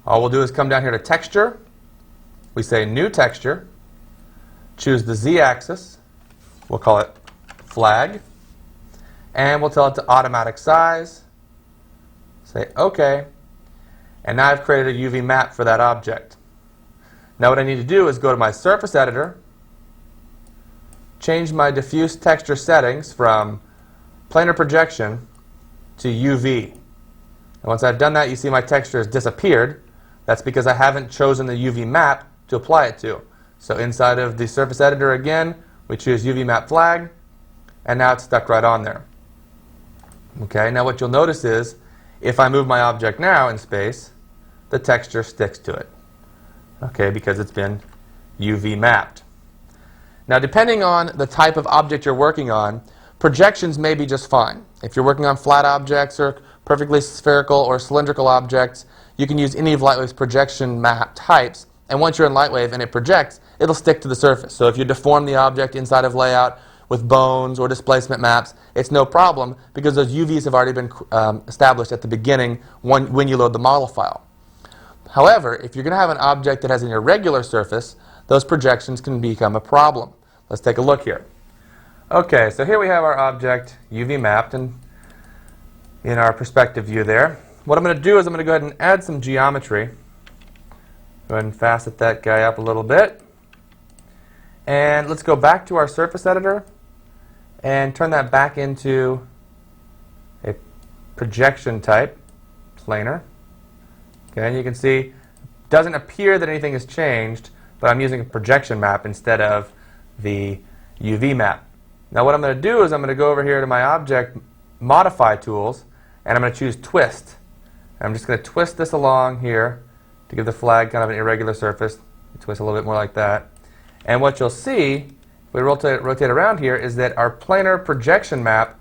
all we'll do is come down here to Texture. We say New Texture. Choose the Z-axis. We'll call it Flag. And we'll tell it to Automatic Size. Say OK. And now I've created a UV map for that object. Now what I need to do is go to my Surface Editor, change my diffuse texture settings from planar projection to UV. And once I've done that, you see my texture has disappeared. That's because I haven't chosen the UV map to apply it to. So inside of the Surface Editor again, we choose UV Map Flag, and now it's stuck right on there. Okay, now what you'll notice is if I move my object now in space, the texture sticks to it. Okay, because it's been UV mapped. Now depending on the type of object you're working on, projections may be just fine. If you're working on flat objects or perfectly spherical or cylindrical objects, you can use any of LightWave's projection map types, and once you're in LightWave and it projects, it'll stick to the surface. So if you deform the object inside of layout with bones or displacement maps, it's no problem because those UVs have already been established at the beginning when you load the model file. However, if you're going to have an object that has an irregular surface, those projections can become a problem. Let's take a look here. Okay, so here we have our object UV mapped and in our perspective view there. What I'm going to do is I'm going to go ahead and add some geometry. Go ahead and facet that guy up a little bit. And let's go back to our Surface Editor and turn that back into a projection type, planar. Okay, and you can see it doesn't appear that anything has changed, but I'm using a projection map instead of the UV map. Now what I'm going to do is I'm going to go over here to my Object Modify tools, and I'm going to choose Twist. And I'm just going to twist this along here to give the flag kind of an irregular surface. Twist a little bit more like that. And what you'll see, if we rotate around here, is that our planar projection map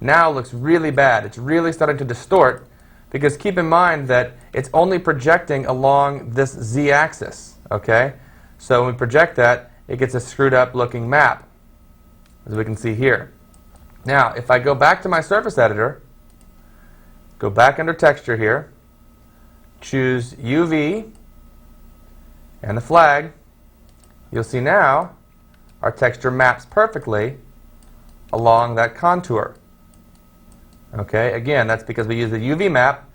now looks really bad. It's really starting to distort because keep in mind that it's only projecting along this z-axis. Okay? So when we project that, it gets a screwed up looking map, as we can see here. Now, if I go back to my Surface Editor, go back under Texture here, choose UV and the flag, you'll see now our texture maps perfectly along that contour. Okay, again, that's because we use the UV map,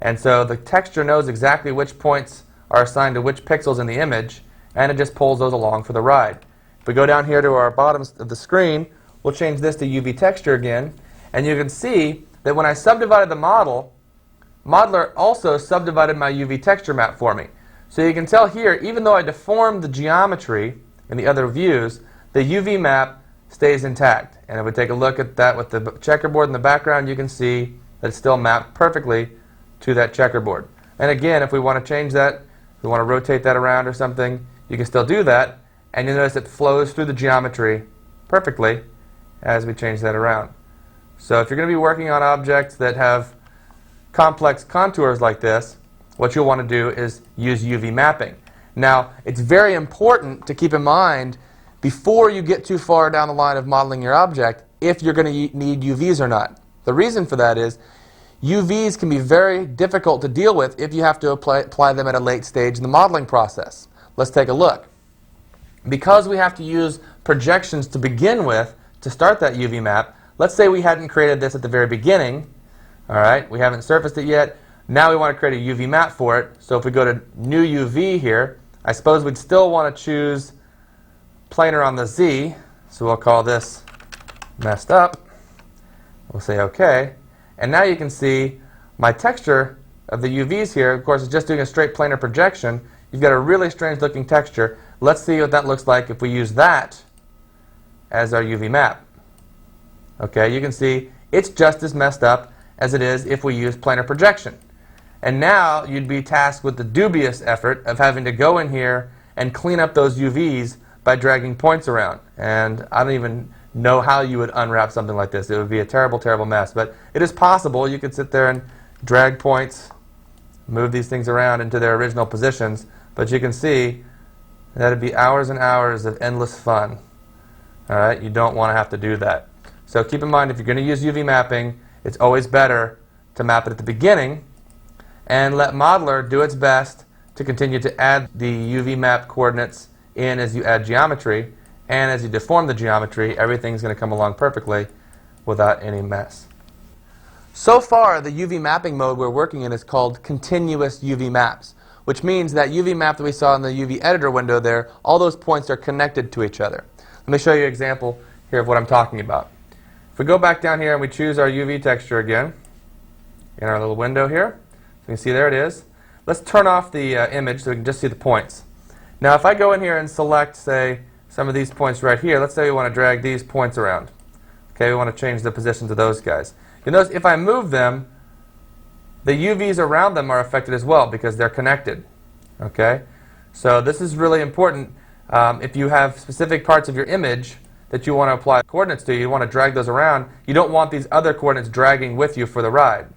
and so the texture knows exactly which points are assigned to which pixels in the image, and it just pulls those along for the ride. If we go down here to our bottom of the screen, we'll change this to UV texture again, and you can see that when I subdivided the model, Modeler also subdivided my UV texture map for me. So you can tell here, even though I deformed the geometry in the other views, the UV map stays intact. And if we take a look at that with the checkerboard in the background, you can see that it's still mapped perfectly to that checkerboard. And again, if we want to change that, if we want to rotate that around or something, you can still do that. And you'll notice it flows through the geometry perfectly as we change that around. So if you're going to be working on objects that have complex contours like this, what you'll want to do is use UV mapping. Now, it's very important to keep in mind before you get too far down the line of modeling your object if you're going to need UVs or not. The reason for that is UVs can be very difficult to deal with if you have to apply them at a late stage in the modeling process. Let's take a look. Because we have to use projections to begin with to start that UV map, let's say we hadn't created this at the very beginning. All right, we haven't surfaced it yet. Now we want to create a UV map for it. So if we go to New UV here, I suppose we'd still want to choose planar on the Z. So we'll call this messed up. We'll say OK. And now you can see my texture of the UVs here, of course, is just doing a straight planar projection. You've got a really strange looking texture. Let's see what that looks like if we use that as our UV map. Okay, you can see it's just as messed up as it is if we use planar projection. And now you'd be tasked with the dubious effort of having to go in here and clean up those UVs by dragging points around. And I don't even know how you would unwrap something like this. It would be a terrible, terrible mess. But it is possible. You could sit there and drag points, move these things around into their original positions. But you can see that would be hours and hours of endless fun. All right, you don't want to have to do that. So keep in mind, if you're going to use UV mapping, it's always better to map it at the beginning and let Modeler do its best to continue to add the UV map coordinates in as you add geometry. And as you deform the geometry, everything's going to come along perfectly without any mess. So far, the UV mapping mode we're working in is called continuous UV maps, which means that UV map that we saw in the UV editor window there, all those points are connected to each other. Let me show you an example here of what I'm talking about. If we go back down here and we choose our UV texture again, in our little window here, so you can see there it is. Let's turn off the image so we can just see the points. Now if I go in here and select, say, some of these points right here, let's say we want to drag these points around. Okay, we want to change the positions of those guys. You notice if I move them, the UVs around them are affected as well because they're connected. Okay, so this is really important. If you have specific parts of your image that you want to apply coordinates to, you want to drag those around, you don't want these other coordinates dragging with you for the ride.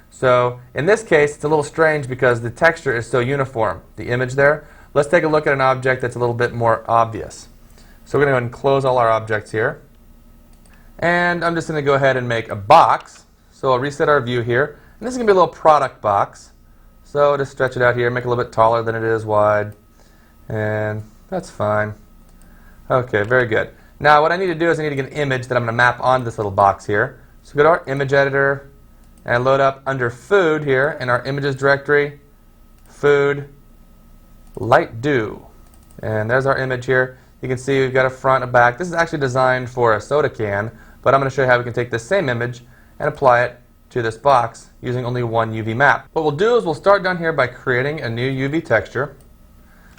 So in this case, it's a little strange because the texture is so uniform, the image there. Let's take a look at an object that's a little bit more obvious. So we're going to go ahead and close all our objects here. And I'm just going to go ahead and make a box. So I'll reset our view here. And this is going to be a little product box. So just stretch it out here, make it a little bit taller than it is wide. And that's fine. Okay, very good. Now what I need to do is I need to get an image that I'm going to map on this little box here. So go to our image editor and load up under food here in our images directory, food, light dew. And there's our image here. You can see we've got a front, a back. This is actually designed for a soda can, but I'm going to show you how we can take this same image and apply it to this box using only one UV map. What we'll do is we'll start down here by creating a new UV texture,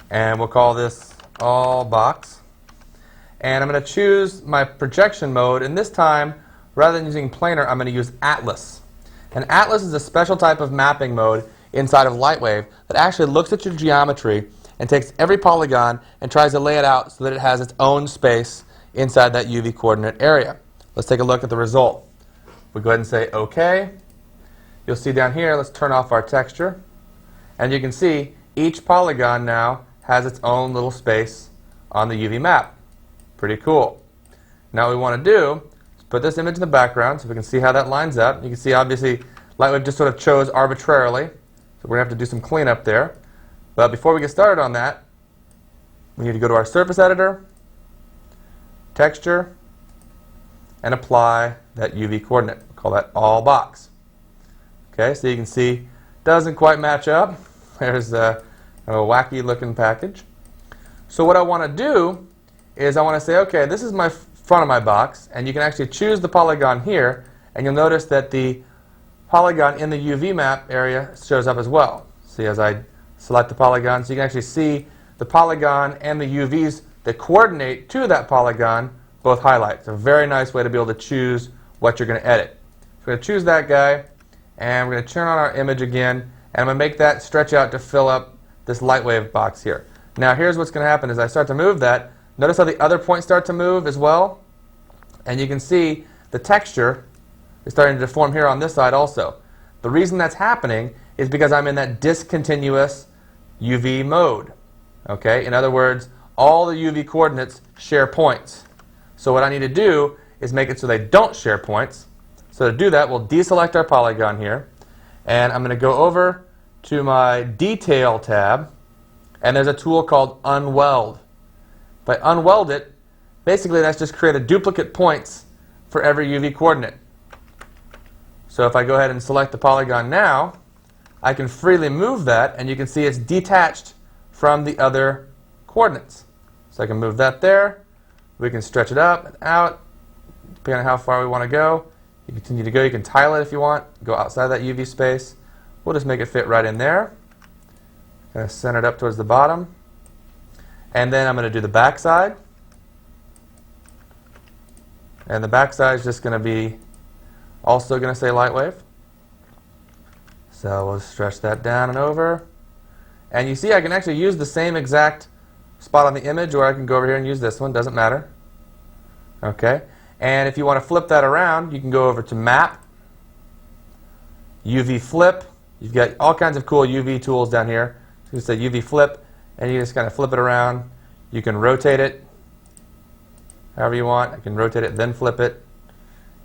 and we'll call this all box. And I'm going to choose my projection mode, and this time, rather than using planar, I'm going to use Atlas. And Atlas is a special type of mapping mode inside of LightWave that actually looks at your geometry and takes every polygon and tries to lay it out so that it has its own space inside that UV coordinate area. Let's take a look at the result. We go ahead and say OK. You'll see down here, let's turn off our texture. And you can see each polygon now has its own little space on the UV map. Pretty cool. Now what we want to do is put this image in the background so we can see how that lines up. You can see obviously LightWave just sort of chose arbitrarily. So we're going to have to do some cleanup there. But before we get started on that, we need to go to our surface editor, texture, and apply that UV coordinate. We'll call that all box. Okay, so you can see doesn't quite match up. There's a wacky looking package. So what I want to do is I want to say, okay, this is my front of my box, and you can actually choose the polygon here, and you'll notice that the polygon in the UV map area shows up as well. See, as I select the polygon, so you can actually see the polygon and the UVs that coordinate to that polygon both highlight. It's a very nice way to be able to choose what you're going to edit. So we're going to choose that guy, and we're going to turn on our image again, and I'm going to make that stretch out to fill up this LightWave box here. Now here's what's going to happen as I start to move that. Notice how the other points start to move as well. And you can see the texture is starting to deform here on this side also. The reason that's happening is because I'm in that discontinuous UV mode. Okay? In other words, all the UV coordinates share points. So what I need to do is make it so they don't share points. So to do that, we'll deselect our polygon here. And I'm going to go over to my Detail tab. And there's a tool called Unweld. If I unweld it, basically that's just created duplicate points for every UV coordinate. So if I go ahead and select the polygon now, I can freely move that, and you can see it's detached from the other coordinates. So I can move that there. We can stretch it up and out, depending on how far we want to go. You continue to go. You can tile it if you want. Go outside that UV space. We'll just make it fit right in there. Kind of center it up towards the bottom. And then I'm going to do the back side. And the back side is just going to be also going to say LightWave. So we'll stretch that down and over. And you see I can actually use the same exact spot on the image, or I can go over here and use this one. Doesn't matter. Okay. And if you want to flip that around, you can go over to Map, UV Flip. You've got all kinds of cool UV tools down here. So you say UV Flip, and you just kind of flip it around. You can rotate it however you want. I can rotate it, then flip it.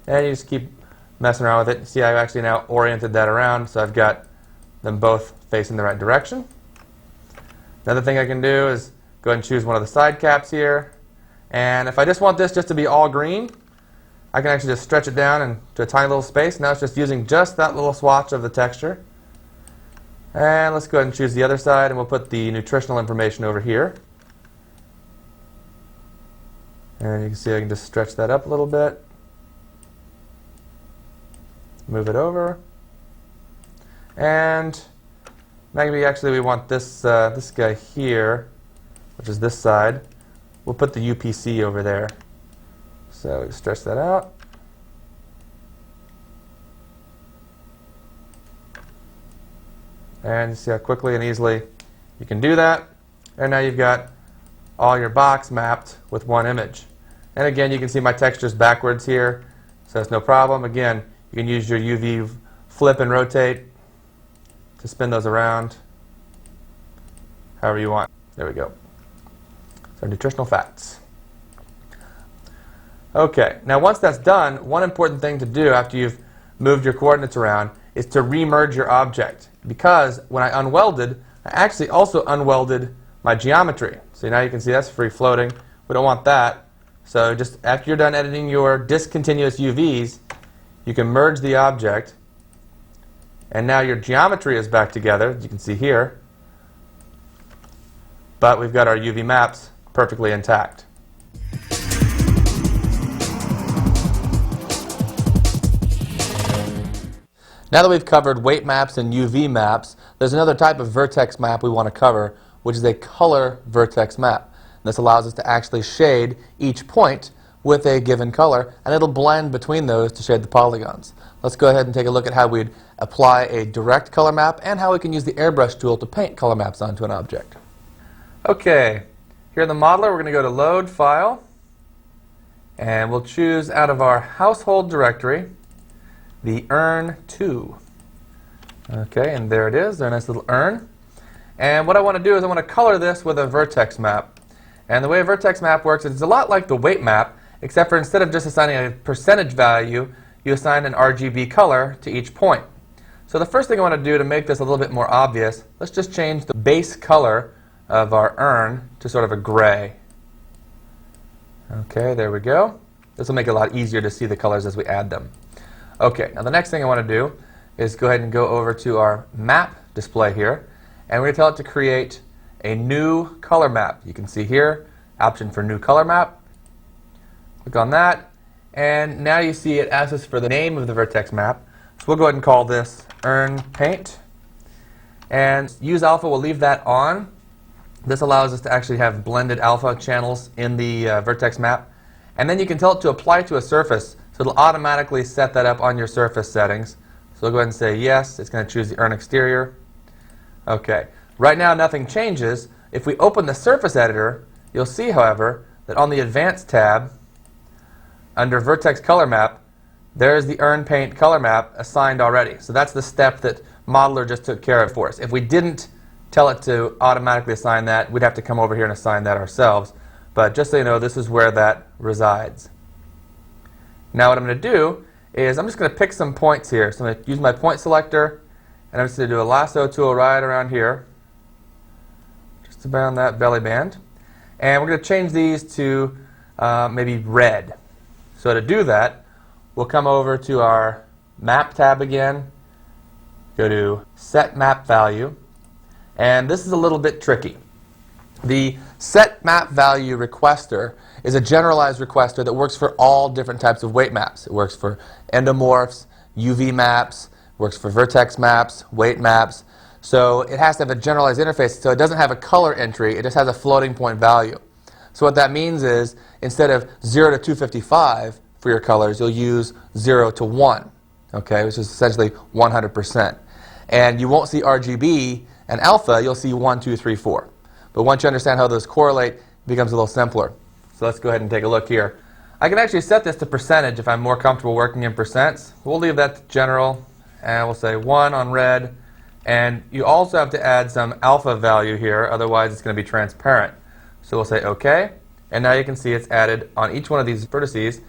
And you just keep messing around with it. See, I've actually now oriented that around, so I've got them both facing the right direction. Another thing I can do is go ahead and choose one of the side caps here. And if I just want this just to be all green, I can actually just stretch it down into a tiny little space. Now it's just using just that little swatch of the texture. And let's go ahead and choose the other side, and we'll put the nutritional information over here. And you can see I can just stretch that up a little bit. Move it over. And maybe actually we want this, this guy here, which is this side. We'll put the UPC over there. So we stretch that out. And you see how quickly and easily you can do that. And now you've got all your box mapped with one image. And again, you can see my textures backwards here, so that's no problem. Again, you can use your UV flip and rotate to spin those around however you want. There we go. So nutritional facts. Okay, now once that's done, one important thing to do after you've moved your coordinates around is to remerge your object. Because when I unwelded, I actually also unwelded my geometry. So now you can see that's free floating. We don't want that. So just after you're done editing your discontinuous UVs, you can merge the object. And now your geometry is back together, as you can see here. But we've got our UV maps perfectly intact. Now that we've covered weight maps and UV maps, there's another type of vertex map we want to cover, which is a color vertex map. This allows us to actually shade each point with a given color, and it'll blend between those to shade the polygons. Let's go ahead and take a look at how we'd apply a direct color map and how we can use the airbrush tool to paint color maps onto an object. Okay, here in the modeler we're going to go to Load, File, and we'll choose out of our household directory the urn 2. Okay, and there it is, there's a nice little urn. And what I want to do is I want to color this with a vertex map. And the way a vertex map works is it's a lot like the weight map, except for instead of just assigning a percentage value, you assign an RGB color to each point. So the first thing I want to do to make this a little bit more obvious, let's just change the base color of our urn to sort of a gray. Okay, there we go. This will make it a lot easier to see the colors as we add them. Okay, now the next thing I want to do is go ahead and go over to our map display here, and we're going to tell it to create a new color map. You can see here, option for new color map. Click on that, and now you see it asks us for the name of the vertex map. So we'll go ahead and call this Urn Paint. And use alpha, we'll leave that on. This allows us to actually have blended alpha channels in the vertex map. And then you can tell it to apply to a surface, so it'll automatically set that up on your surface settings. So we'll go ahead and say yes. It's going to choose the urn exterior. Okay. Right now nothing changes. If we open the surface editor, you'll see, however, that on the Advanced tab, under Vertex Color Map, there's the Earn Paint Color Map assigned already. So that's the step that Modeler just took care of for us. If we didn't tell it to automatically assign that, we'd have to come over here and assign that ourselves. But just so you know, this is where that resides. Now what I'm going to do is I'm just going to pick some points here. So I'm going to use my point selector, and I'm just going to do a lasso tool right around here, just around that belly band. And we're going to change these to maybe red. So to do that, we'll come over to our Map tab again, go to Set Map Value, and this is a little bit tricky. The Set Map Value requester is a generalized requester that works for all different types of weight maps. It works for endomorphs, UV maps, works for vertex maps, weight maps. So it has to have a generalized interface, so it doesn't have a color entry, it just has a floating point value. So what that means is, instead of 0 to 255 for your colors, you'll use 0 to 1, okay, which is essentially 100%. And you won't see RGB and alpha, you'll see 1, 2, 3, 4. But once you understand how those correlate, it becomes a little simpler. So let's go ahead and take a look here. I can actually set this to percentage if I'm more comfortable working in percents. We'll leave that to general, and we'll say 1 on red. And you also have to add some alpha value here, otherwise it's going to be transparent. So we'll say OK, and now you can see it's added on each one of these vertices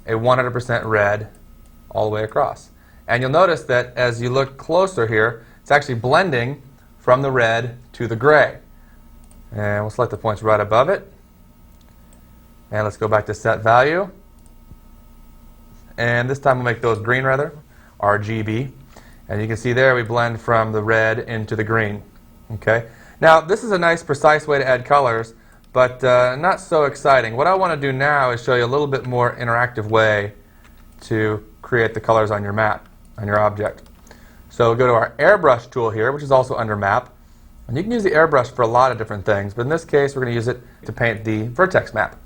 a 100% red all the way across. And you'll notice that as you look closer here, it's actually blending from the red to the gray. And we'll select the points right above it. And let's go back to set value. And this time we'll make those green rather, RGB. And you can see there we blend from the red into the green. Okay. Now this is a nice precise way to add colors, but not so exciting. What I want to do now is show you a little bit more interactive way to create the colors on your map, on your object. So we'll go to our airbrush tool here, which is also under map. And you can use the airbrush for a lot of different things, but in this case we're going to use it to paint the vertex map.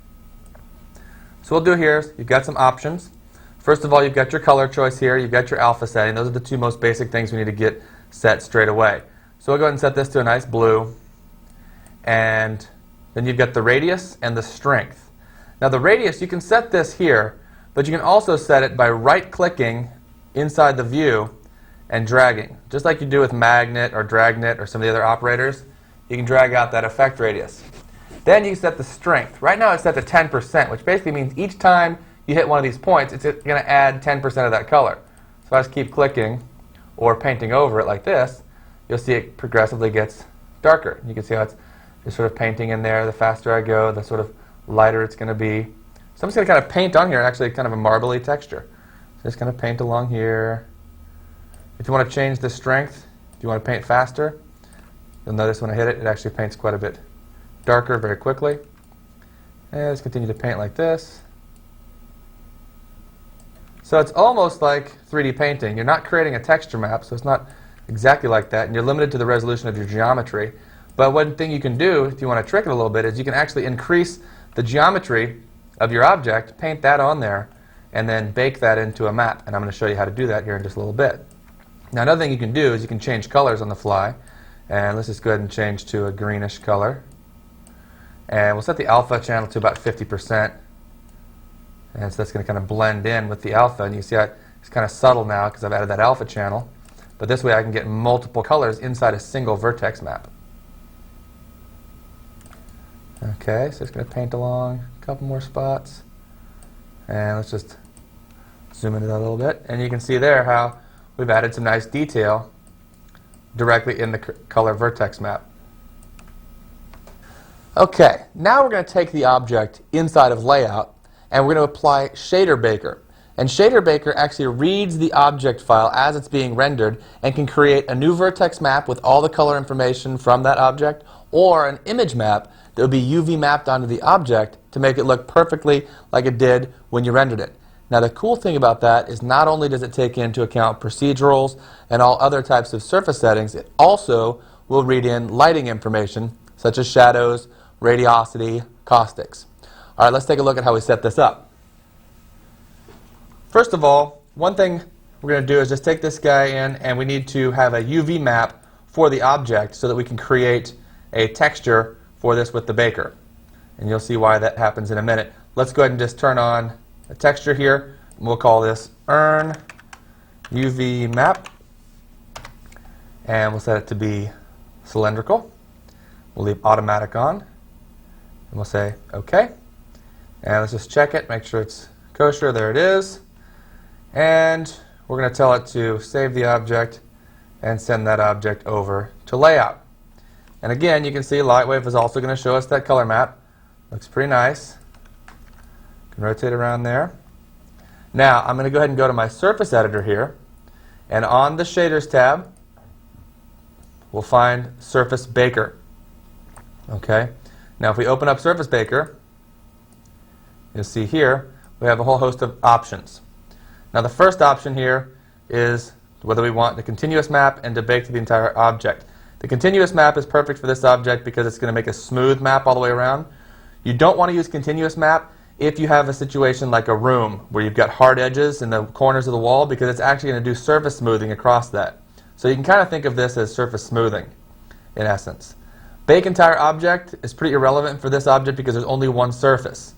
So what we'll do here is you've got some options. First of all, you've got your color choice here, you've got your alpha setting. Those are the two most basic things we need to get set straight away. So we'll go ahead and set this to a nice blue. And then you've got the radius and the strength. Now the radius, you can set this here, but you can also set it by right-clicking inside the view and dragging. Just like you do with magnet or dragnet or some of the other operators, you can drag out that effect radius. Then you can set the strength. Right now it's set to 10%, which basically means each time you hit one of these points, it's going to add 10% of that color. So I just keep clicking or painting over it like this, you'll see it progressively gets darker. You can see how it's sort of painting in there. The faster I go, the sort of lighter it's going to be. So I'm just going to kind of paint on here, actually kind of a marbly texture. So just kind of paint along here. If you want to change the strength, if you want to paint faster, you'll notice when I hit it, it actually paints quite a bit darker very quickly. And let's continue to paint like this. So it's almost like 3D painting. You're not creating a texture map, so it's not exactly like that, and you're limited to the resolution of your geometry. But one thing you can do, if you want to trick it a little bit, is you can actually increase the geometry of your object, paint that on there, and then bake that into a map. And I'm going to show you how to do that here in just a little bit. Now another thing you can do is you can change colors on the fly. And let's just go ahead and change to a greenish color. And we'll set the alpha channel to about 50%. And so that's going to kind of blend in with the alpha. And you see how it's kind of subtle now because I've added that alpha channel. But this way I can get multiple colors inside a single vertex map. Okay, so it's going to paint along a couple more spots. And let's just zoom into that a little bit. And you can see there how we've added some nice detail directly in the color vertex map. Okay, now we're going to take the object inside of layout and we're going to apply Shader Baker. And Shader Baker actually reads the object file as it's being rendered and can create a new vertex map with all the color information from that object, or an image map that will be UV mapped onto the object to make it look perfectly like it did when you rendered it. Now the cool thing about that is not only does it take into account procedurals and all other types of surface settings, it also will read in lighting information such as shadows, radiosity, caustics. All right, let's take a look at how we set this up. First of all, one thing we're going to do is just take this guy in, and we need to have a UV map for the object so that we can create a texture for this with the Baker. And you'll see why that happens in a minute. Let's go ahead and just turn on a texture here. We'll call this earn UV map, and we'll set it to be cylindrical. We'll leave automatic on, and we'll say OK. And let's just check it, make sure it's kosher. There it is. And we're going to tell it to save the object and send that object over to layout. And again, you can see LightWave is also going to show us that color map. Looks pretty nice. Can rotate around there. Now, I'm going to go ahead and go to my surface editor here. And on the Shaders tab, we'll find Surface Baker. Okay. Now, if we open up Surface Baker, you'll see here we have a whole host of options. Now, the first option here is whether we want the continuous map and to bake to the entire object. The continuous map is perfect for this object because it's going to make a smooth map all the way around. You don't want to use continuous map if you have a situation like a room where you've got hard edges in the corners of the wall, because it's actually going to do surface smoothing across that. So you can kind of think of this as surface smoothing in essence. Bake entire object is pretty irrelevant for this object because there's only one surface.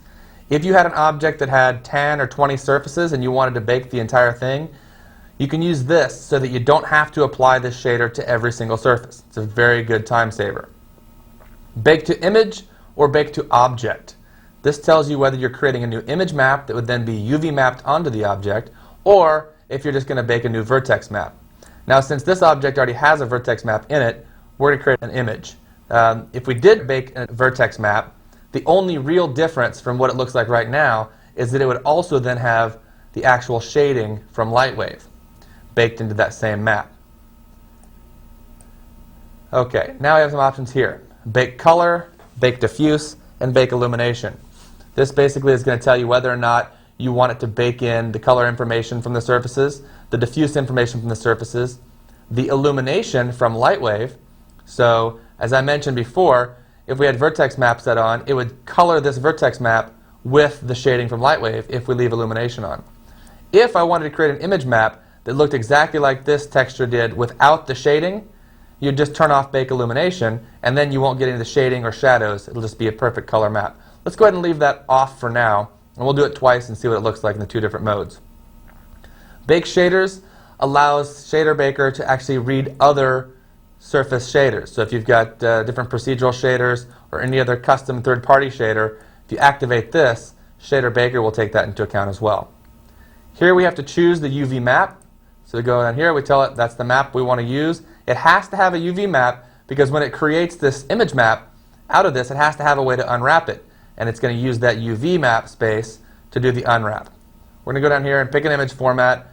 If you had an object that had 10 or 20 surfaces and you wanted to bake the entire thing, you can use this so that you don't have to apply this shader to every single surface. It's a very good time saver. Bake to image or bake to object. This tells you whether you're creating a new image map that would then be UV mapped onto the object, or if you're just going to bake a new vertex map. Now, since this object already has a vertex map in it, we're going to create an image. If we did bake a vertex map, the only real difference from what it looks like right now is that it would also then have the actual shading from LightWave baked into that same map. Okay, now we have some options here. Bake color, bake diffuse, and bake illumination. This basically is going to tell you whether or not you want it to bake in the color information from the surfaces, the diffuse information from the surfaces, the illumination from LightWave. So, as I mentioned before, if we had vertex map set on, it would color this vertex map with the shading from LightWave if we leave illumination on. If I wanted to create an image map that looked exactly like this texture did without the shading, you'd just turn off bake illumination, and then you won't get any of the shading or shadows. It'll just be a perfect color map. Let's go ahead and leave that off for now, and we'll do it twice and see what it looks like in the two different modes. Bake shaders allows Shader Baker to actually read other surface shaders. So if you've got different procedural shaders or any other custom third-party shader, if you activate this, Shader Baker will take that into account as well. Here we have to choose the UV map. So we go down here, we tell it that's the map we want to use. It has to have a UV map because when it creates this image map out of this, it has to have a way to unwrap it. And it's going to use that UV map space to do the unwrap. We're going to go down here and pick an image format.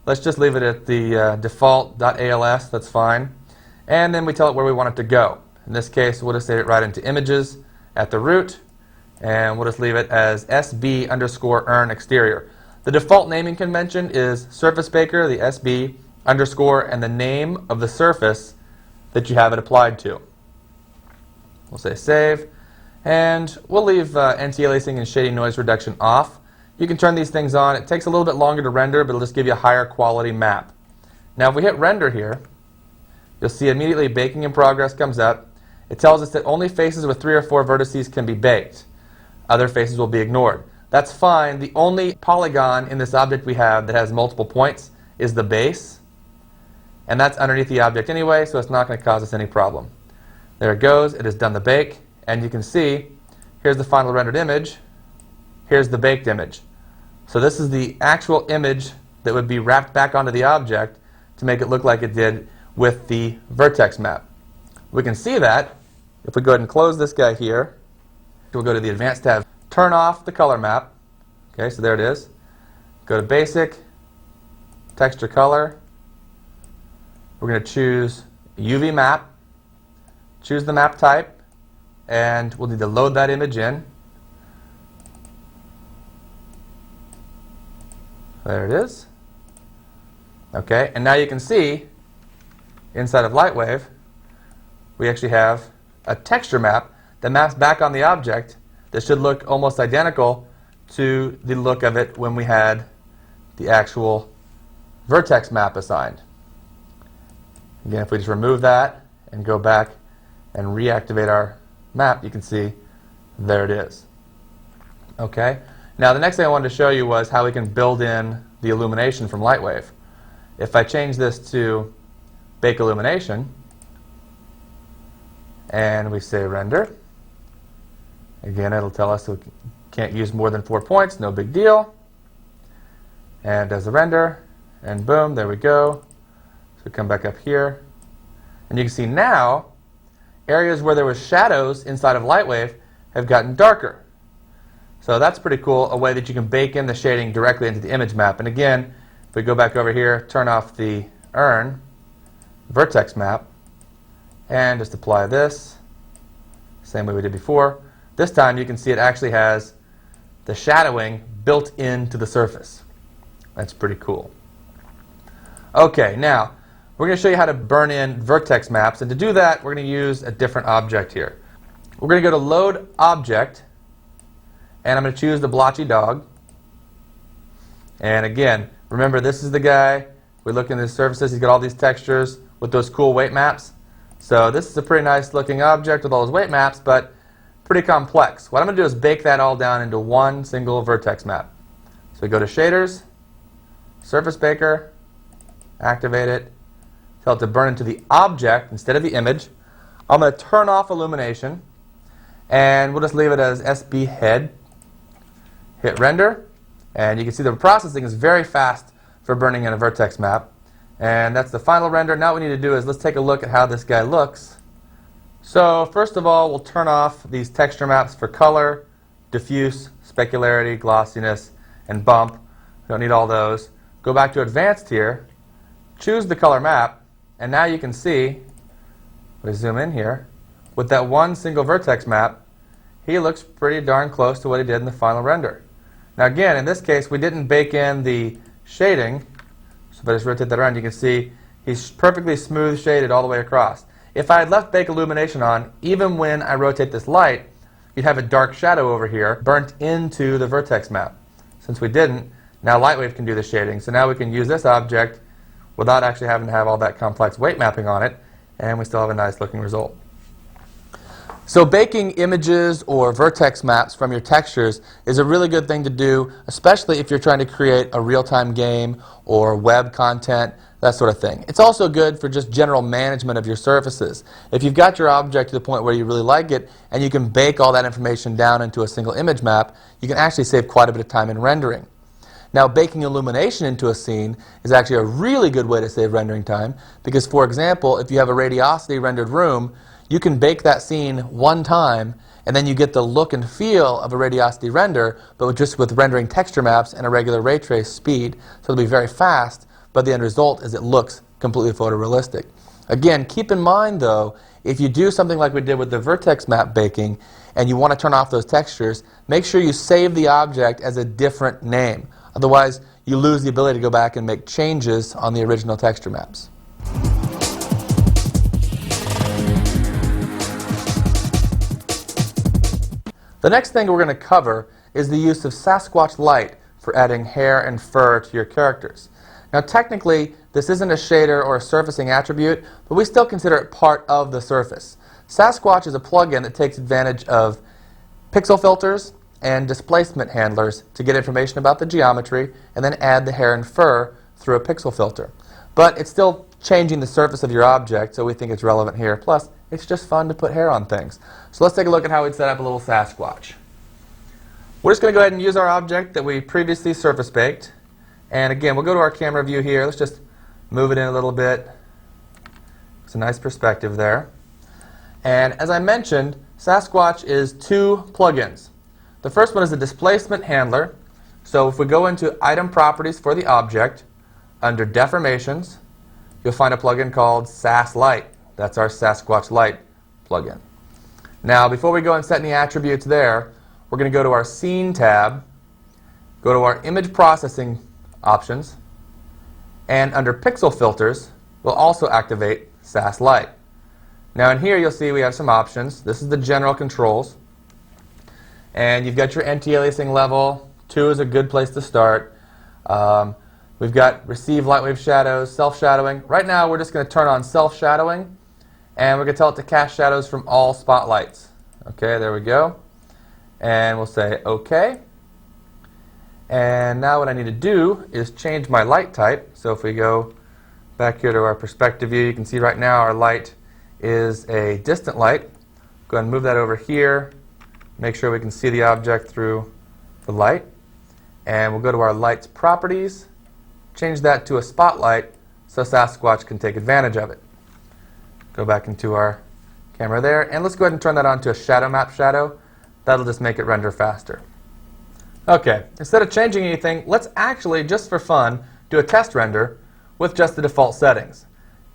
Let's just leave it at the default.als, that's fine. And then we tell it where we want it to go. In this case, we'll just save it right into images at the root, and we'll just leave it as SB_earn exterior. The default naming convention is Surface Baker, the SB underscore, and the name of the surface that you have it applied to. We'll say save, and we'll leave anti-aliasing and shading noise reduction off. You can turn these things on. It takes a little bit longer to render, but it'll just give you a higher quality map. Now if we hit render here, you'll see immediately baking in progress comes up. It tells us that only faces with 3 or 4 vertices can be baked. Other faces will be ignored. That's fine. The only polygon in this object we have that has multiple points is the base. And that's underneath the object anyway, so it's not going to cause us any problem. There it goes. It has done the bake. And you can see, here's the final rendered image. Here's the baked image. So this is the actual image that would be wrapped back onto the object to make it look like it did with the vertex map. We can see that if we go ahead and close this guy here. We'll go to the Advanced tab, turn off the color map. Okay, so there it is. Go to Basic, Texture Color. We're going to choose UV map, choose the map type, and we'll need to load that image in. There it is. Okay, and now you can see inside of LightWave we actually have a texture map that maps back on the object that should look almost identical to the look of it when we had the actual vertex map assigned. Again, if we just remove that and go back and reactivate our map, you can see there it is. Okay, Now the next thing I wanted to show you was how we can build in the illumination from LightWave. If I change this to bake illumination and we say render, again it'll tell us we can't use more than 4 points, no big deal. And as a render, and boom, there we go. So we come back up here, and you can see now areas where there was shadows inside of LightWave have gotten darker. So that's pretty cool, a way that you can bake in the shading directly into the image map. And again, if we go back over here, turn off the earn vertex map, and just apply this, same way we did before. This time you can see it actually has the shadowing built into the surface. That's pretty cool. Okay, now we're going to show you how to burn in vertex maps, and to do that we're going to use a different object here. We're going to go to load object, and I'm going to choose the blotchy dog. And again, remember this is the guy, we look in his surfaces, he's got all these textures with those cool weight maps. So this is a pretty nice looking object with all those weight maps, but pretty complex. What I'm going to do is bake that all down into one single vertex map. So we go to shaders, surface baker, activate it, tell it to burn into the object instead of the image. I'm going to turn off illumination, and we'll just leave it as SB head. Hit render, and you can see the processing is very fast for burning in a vertex map. And that's the final render. Now what we need to do is let's take a look at how this guy looks. So first of all, we'll turn off these texture maps for color, diffuse, specularity, glossiness, and bump. We don't need all those. Go back to advanced here, choose the color map, and now you can see, we zoom in here, with that one single vertex map, he looks pretty darn close to what he did in the final render. Now again, in this case, we didn't bake in the shading, so if I just rotate that around, you can see he's perfectly smooth shaded all the way across. If I had left bake illumination on, even when I rotate this light, you'd have a dark shadow over here burnt into the vertex map. Since we didn't, now LightWave can do the shading, so now we can use this object without actually having to have all that complex weight mapping on it, and we still have a nice looking result. So baking images or vertex maps from your textures is a really good thing to do, especially if you're trying to create a real-time game or web content, that sort of thing. It's also good for just general management of your surfaces. If you've got your object to the point where you really like it and you can bake all that information down into a single image map, you can actually save quite a bit of time in rendering. Now, baking illumination into a scene is actually a really good way to save rendering time because, for example, if you have a radiosity rendered room, you can bake that scene one time and then you get the look and feel of a radiosity render, but just with rendering texture maps and a regular ray trace speed. So it'll be very fast, but the end result is it looks completely photorealistic. Again, keep in mind though, if you do something like we did with the vertex map baking and you want to turn off those textures, make sure you save the object as a different name. Otherwise, you lose the ability to go back and make changes on the original texture maps. The next thing we're going to cover is the use of Sasquatch light for adding hair and fur to your characters. Now technically, this isn't a shader or a surfacing attribute, but we still consider it part of the surface. Sasquatch is a plugin that takes advantage of pixel filters and displacement handlers to get information about the geometry and then add the hair and fur through a pixel filter. But it's still changing the surface of your object, so we think it's relevant here. Plus, it's just fun to put hair on things. So let's take a look at how we'd set up a little Sasquatch. We're just going to go ahead and use our object that we previously surface baked. And again, we'll go to our camera view here. Let's just move it in a little bit. It's a nice perspective there. And as I mentioned, Sasquatch is two plugins. The first one is a displacement handler. So if we go into item properties for the object, under deformations, you'll find a plugin called Sas Light. That's our Sasquatch Light plugin. Now, before we go and set any attributes there, we're going to go to our Scene tab, go to our Image Processing options, and under Pixel Filters, we'll also activate Sas Light. Now, in here, you'll see we have some options. This is the general controls. And you've got your anti-aliasing level. 2 is a good place to start. We've got Receive LightWave Shadows, Self-Shadowing. Right now, we're just going to turn on Self-Shadowing. And we're going to tell it to cast shadows from all spotlights. Okay, there we go. And we'll say OK. And now what I need to do is change my light type. So if we go back here to our perspective view, you can see right now our light is a distant light. Go ahead and move that over here. Make sure we can see the object through the light. And we'll go to our light's properties, change that to a spotlight so Sasquatch can take advantage of it. Go back into our camera there, and let's go ahead and turn that on to a shadow map shadow. That'll just make it render faster. Okay, instead of changing anything, let's actually, just for fun, do a test render with just the default settings.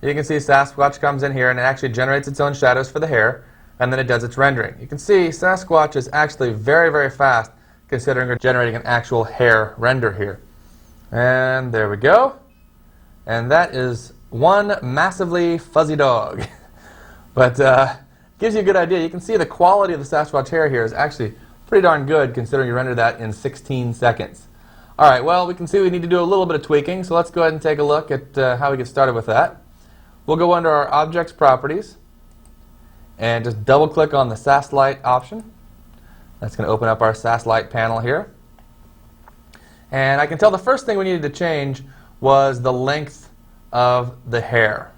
You can see Sasquatch comes in here and it actually generates its own shadows for the hair, and then it does its rendering. You can see Sasquatch is actually very, very fast considering we're generating an actual hair render here. And there we go. And that is one massively fuzzy dog. But gives you a good idea. You can see the quality of the Sasquatch hair here is actually pretty darn good considering you rendered that in 16 seconds. Alright, well, we can see we need to do a little bit of tweaking, so let's go ahead and take a look at how we get started with that. We'll go under our Objects Properties and just double click on the SAS Light option. That's going to open up our SAS Light panel here. And I can tell the first thing we needed to change was the length of the hair.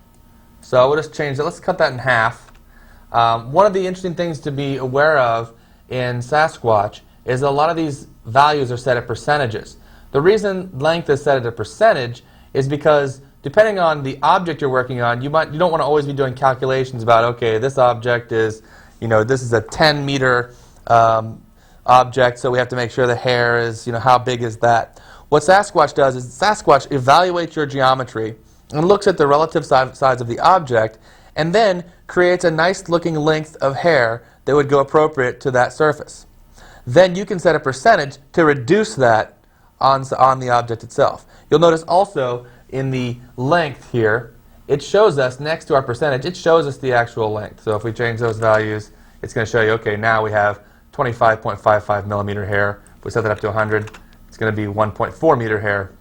So we'll just change it. Let's cut that in half. One of the interesting things to be aware of in Sasquatch is that a lot of these values are set at percentages. The reason length is set at a percentage is because depending on the object you're working on, you don't want to always be doing calculations about, okay, this object is, this is a 10-meter object, so we have to make sure the hair is, how big is that? What Sasquatch does is Sasquatch evaluates your geometry and looks at the relative size of the object and then creates a nice looking length of hair that would go appropriate to that surface. Then you can set a percentage to reduce that on the object itself. You'll notice also in the length here, it shows us next to our percentage, it shows us the actual length. So if we change those values, it's going to show you, okay, now we have 25.55 millimeter hair. If we set that up to 100, it's going to be 1.4 meter hair,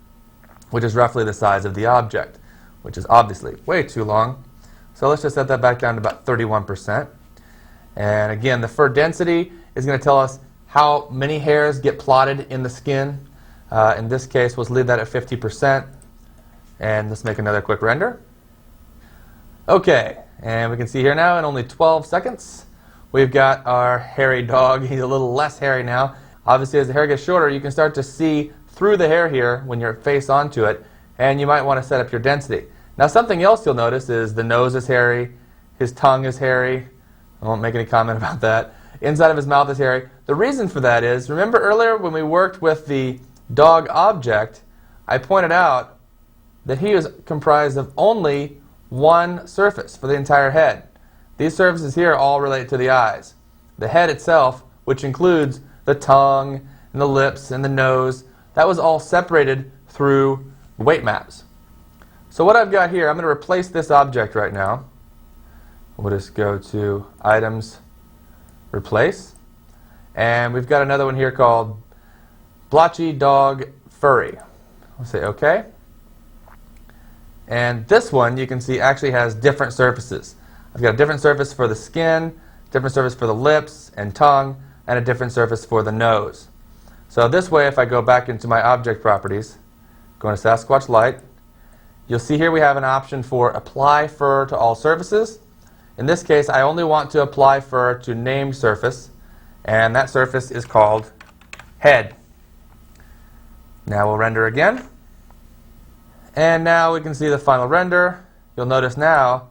which is roughly the size of the object, which is obviously way too long. So let's just set that back down to about 31%. And again, the fur density is going to tell us how many hairs get plotted in the skin. In this case, we'll leave that at 50%. And let's make another quick render. Okay, and we can see here now in only 12 seconds, we've got our hairy dog. He's a little less hairy now. Obviously, as the hair gets shorter, you can start to see through the hair here when you're face onto it, and you might want to set up your density. Now, something else you'll notice is the nose is hairy, his tongue is hairy. I won't make any comment about that. Inside of his mouth is hairy. The reason for that is, remember earlier when we worked with the dog object, I pointed out that he was comprised of only one surface for the entire head. These surfaces here all relate to the eyes. The head itself, which includes the tongue and the lips and the nose, that was all separated through weight maps. So what I've got here, I'm going to replace this object right now. We'll just go to Items, Replace. And we've got another one here called Blotchy Dog Furry. We'll say OK. And this one, you can see, actually has different surfaces. I've got a different surface for the skin, different surface for the lips and tongue, and a different surface for the nose. So this way, if I go back into my object properties, go into Sasquatch Light, you'll see here we have an option for Apply Fur to All Surfaces. In this case, I only want to apply fur to named surface, and that surface is called Head. Now we'll render again. And now we can see the final render. You'll notice now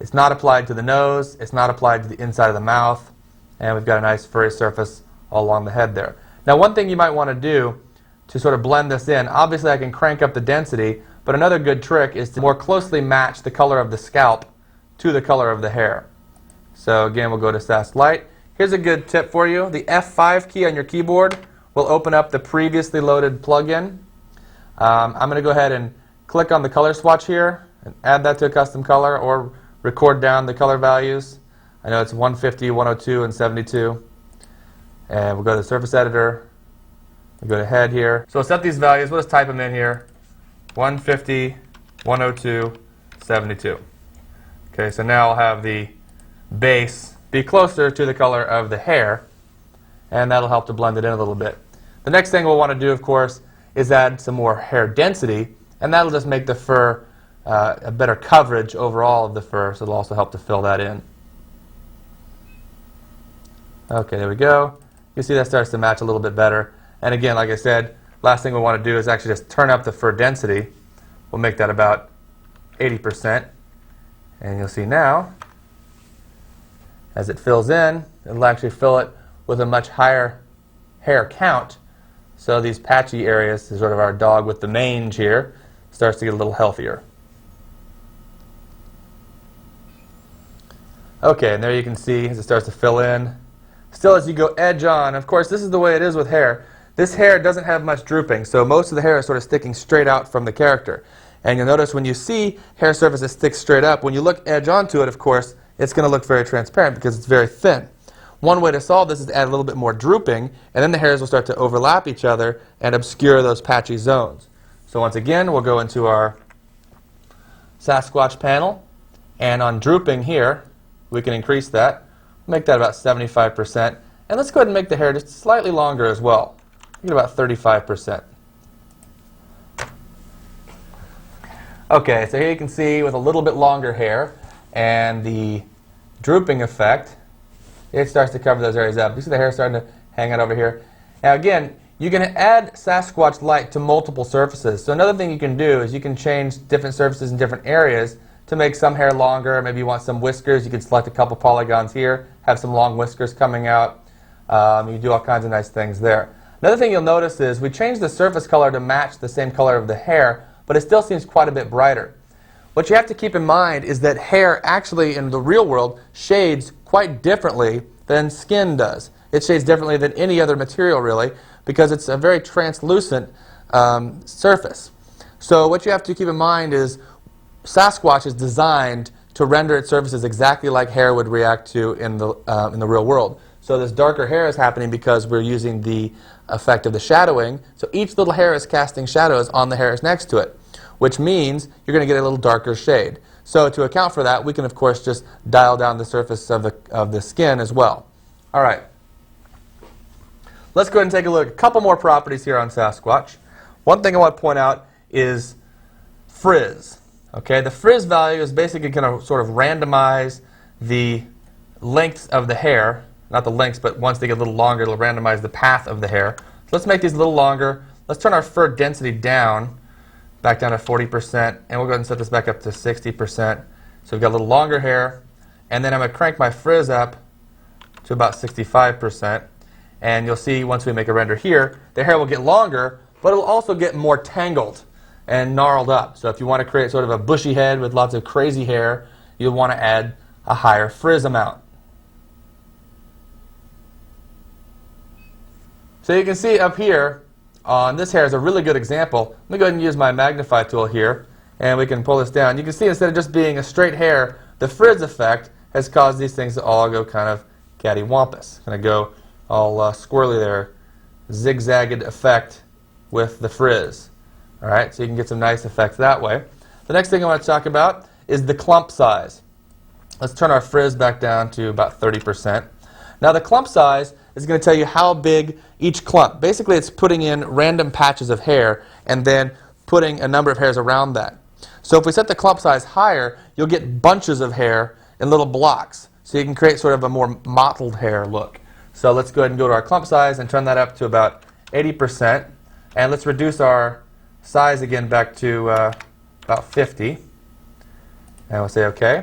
it's not applied to the nose, it's not applied to the inside of the mouth, and we've got a nice furry surface all along the head there. Now one thing you might want to do to sort of blend this in, obviously I can crank up the density, but another good trick is to more closely match the color of the scalp to the color of the hair. So again, we'll go to SAS Light. Here's a good tip for you. The F5 key on your keyboard will open up the previously loaded plugin. I'm going to go ahead and click on the color swatch here and add that to a custom color, or record down the color values. I know it's 150, 102, and 72. And we'll go to the surface editor. We'll go to head here. So we'll set these values. We'll just type them in here. 150, 102, 72. Okay, so now I'll have the base be closer to the color of the hair, and that'll help to blend it in a little bit. The next thing we'll want to do, of course, is add some more hair density, and that'll just make the fur a better coverage overall of the fur, so it'll also help to fill that in. Okay, there we go. You see that starts to match a little bit better. And again, like I said, last thing we want to do is actually just turn up the fur density. We'll make that about 80%. And you'll see now, as it fills in, it'll actually fill it with a much higher hair count. So these patchy areas, sort of our dog with the mange here, starts to get a little healthier. Okay, and there you can see as it starts to fill in. Still, as you go edge on, of course, this is the way it is with hair. This hair doesn't have much drooping, so most of the hair is sort of sticking straight out from the character. And you'll notice when you see hair surface that sticks straight up, when you look edge onto it, of course, it's going to look very transparent because it's very thin. One way to solve this is to add a little bit more drooping, and then the hairs will start to overlap each other and obscure those patchy zones. So once again, we'll go into our Sasquatch panel, and on drooping here, we can increase that. Make that about 75%. And let's go ahead and make the hair just slightly longer as well. Get about 35%. Okay, so here you can see with a little bit longer hair and the drooping effect, it starts to cover those areas up. You see the hair starting to hang out over here. Now again, you can add Sasquatch light to multiple surfaces. So another thing you can do is you can change different surfaces in different areas to make some hair longer. Maybe you want some whiskers. You can select a couple polygons here, have some long whiskers coming out. You do all kinds of nice things there. Another thing you'll notice is we changed the surface color to match the same color of the hair, but it still seems quite a bit brighter. What you have to keep in mind is that hair actually in the real world shades quite differently than skin does. It shades differently than any other material really because it's a very translucent surface. So what you have to keep in mind is Sasquatch is designed to render its surfaces exactly like hair would react to in the real world. So this darker hair is happening because we're using the effect of the shadowing. So each little hair is casting shadows on the hairs next to it, which means you're going to get a little darker shade. So to account for that, we can of course just dial down the surface of the skin as well. All right. Let's go ahead and take a look at a couple more properties here on Sasquatch. One thing I want to point out is frizz. Okay, the frizz value is basically going to sort of randomize the lengths of the hair. Not the lengths, but once they get a little longer, it'll randomize the path of the hair. So let's make these a little longer. Let's turn our fur density down, back down to 40%, and we'll go ahead and set this back up to 60%. So we've got a little longer hair, and then I'm going to crank my frizz up to about 65%. And you'll see once we make a render here, the hair will get longer, but it'll also get more tangled and gnarled up. So if you want to create sort of a bushy head with lots of crazy hair, you'll want to add a higher frizz amount. So you can see up here on this hair is a really good example. Let me go ahead and use my magnify tool here, and we can pull this down. You can see instead of just being a straight hair, the frizz effect has caused these things to all go kind of cattywampus. Kind of go all squirrely there, zigzagged effect with the frizz. All right, so you can get some nice effects that way. The next thing I want to talk about is the clump size. Let's turn our frizz back down to about 30%. Now the clump size is going to tell you how big each clump. Basically it's putting in random patches of hair and then putting a number of hairs around that. So if we set the clump size higher, you'll get bunches of hair in little blocks. So you can create sort of a more mottled hair look. So let's go ahead and go to our clump size and turn that up to about 80%. And let's reduce our size again back to about 50. And we'll say OK.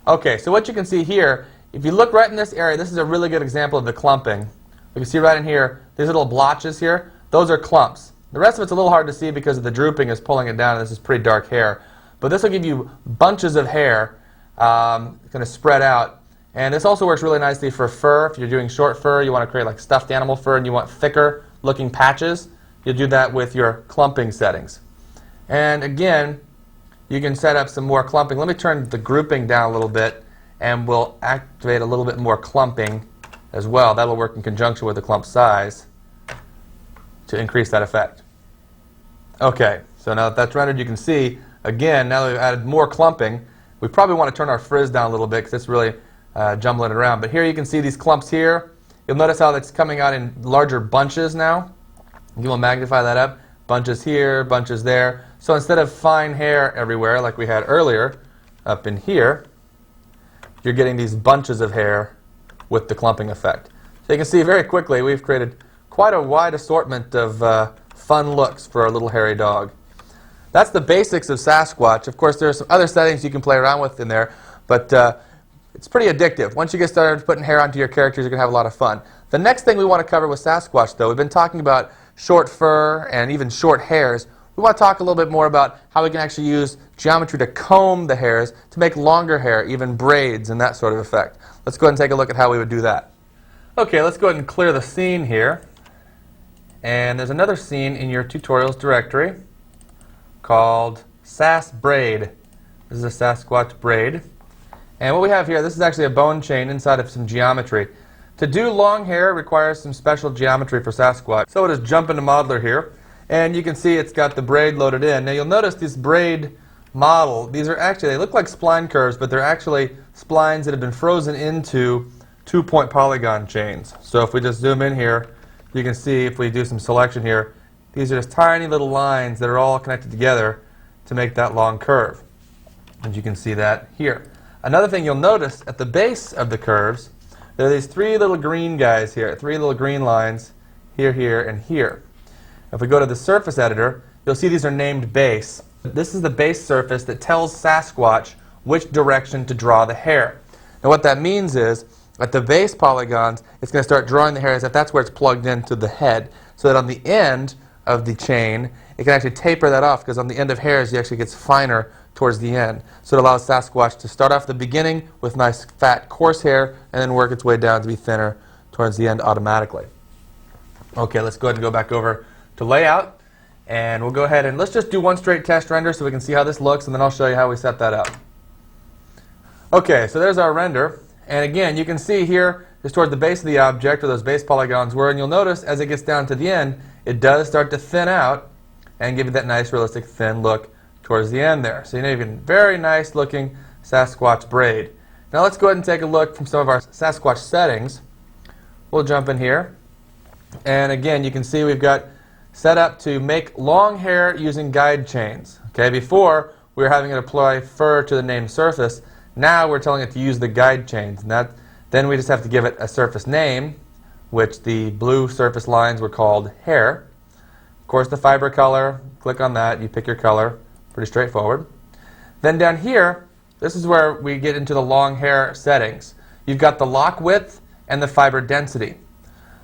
OK, so what you can see here, if you look right in this area, this is a really good example of the clumping. You can see right in here, these little blotches here, those are clumps. The rest of it's a little hard to see because of the drooping is pulling it down, and this is pretty dark hair. But this will give you bunches of hair kind of spread out. And this also works really nicely for fur. If you're doing short fur, you want to create like stuffed animal fur, and you want thicker looking patches, you'll do that with your clumping settings. And again, you can set up some more clumping. Let me turn the grouping down a little bit, and we'll activate a little bit more clumping as well. That'll work in conjunction with the clump size to increase that effect. Okay, so now that that's rendered, you can see, again, now that we've added more clumping, we probably want to turn our frizz down a little bit because it's really jumbling it around. But here you can see these clumps here. You'll notice how it's coming out in larger bunches now. You will magnify that up. Bunches here, bunches there. So instead of fine hair everywhere like we had earlier, up in here, you're getting these bunches of hair with the clumping effect. So you can see very quickly we've created quite a wide assortment of fun looks for our little hairy dog. That's the basics of Sasquatch. Of course, there are some other settings you can play around with in there, but it's pretty addictive. Once you get started putting hair onto your characters, you're going to have a lot of fun. The next thing we want to cover with Sasquatch, though, we've been talking about short fur and even short hairs. We want to talk a little bit more about how we can actually use geometry to comb the hairs to make longer hair, even braids and that sort of effect. Let's go ahead and take a look at how we would do that. Okay, let's go ahead and clear the scene here. And there's another scene in your tutorials directory called Sas Braid. This is a Sasquatch braid. And what we have here, this is actually a bone chain inside of some geometry. To do long hair requires some special geometry for Sasquatch. So we'll just jump into Modeler here. And you can see it's got the braid loaded in. Now you'll notice this braid model, these are actually, they look like spline curves, but they're actually splines that have been frozen into 2-point polygon chains. So if we just zoom in here, you can see if we do some selection here, these are just tiny little lines that are all connected together to make that long curve. And you can see that here. Another thing you'll notice at the base of the curves, there are these 3 little green guys here, 3 little green lines here, here, and here. If we go to the surface editor, you'll see these are named base. This is the base surface that tells Sasquatch which direction to draw the hair. Now what that means is, at the base polygons, it's going to start drawing the hair as if that's where it's plugged into the head, so that on the end of the chain, it can actually taper that off, because on the end of hairs, it actually gets finer towards the end. So it allows Sasquatch to start off the beginning with nice, fat, coarse hair, and then work its way down to be thinner towards the end automatically. Okay, let's go ahead and go back over to layout, and we'll go ahead and let's just do one straight test render so we can see how this looks, and then I'll show you how we set that up. Okay, so there's our render, and again you can see here just toward the base of the object where those base polygons were, and you'll notice as it gets down to the end it does start to thin out and give you that nice realistic thin look towards the end there. So you have a very nice looking Sasquatch braid. Now let's go ahead and take a look from some of our Sasquatch settings. We'll jump in here, and again you can see we've got set up to make long hair using guide chains. Okay, before we were having it apply fur to the named surface. Now we're telling it to use the guide chains. And then we just have to give it a surface name, which the blue surface lines were called hair. Of course, the fiber color, click on that, you pick your color. Pretty straightforward. Then down here, this is where we get into the long hair settings. You've got the lock width and the fiber density.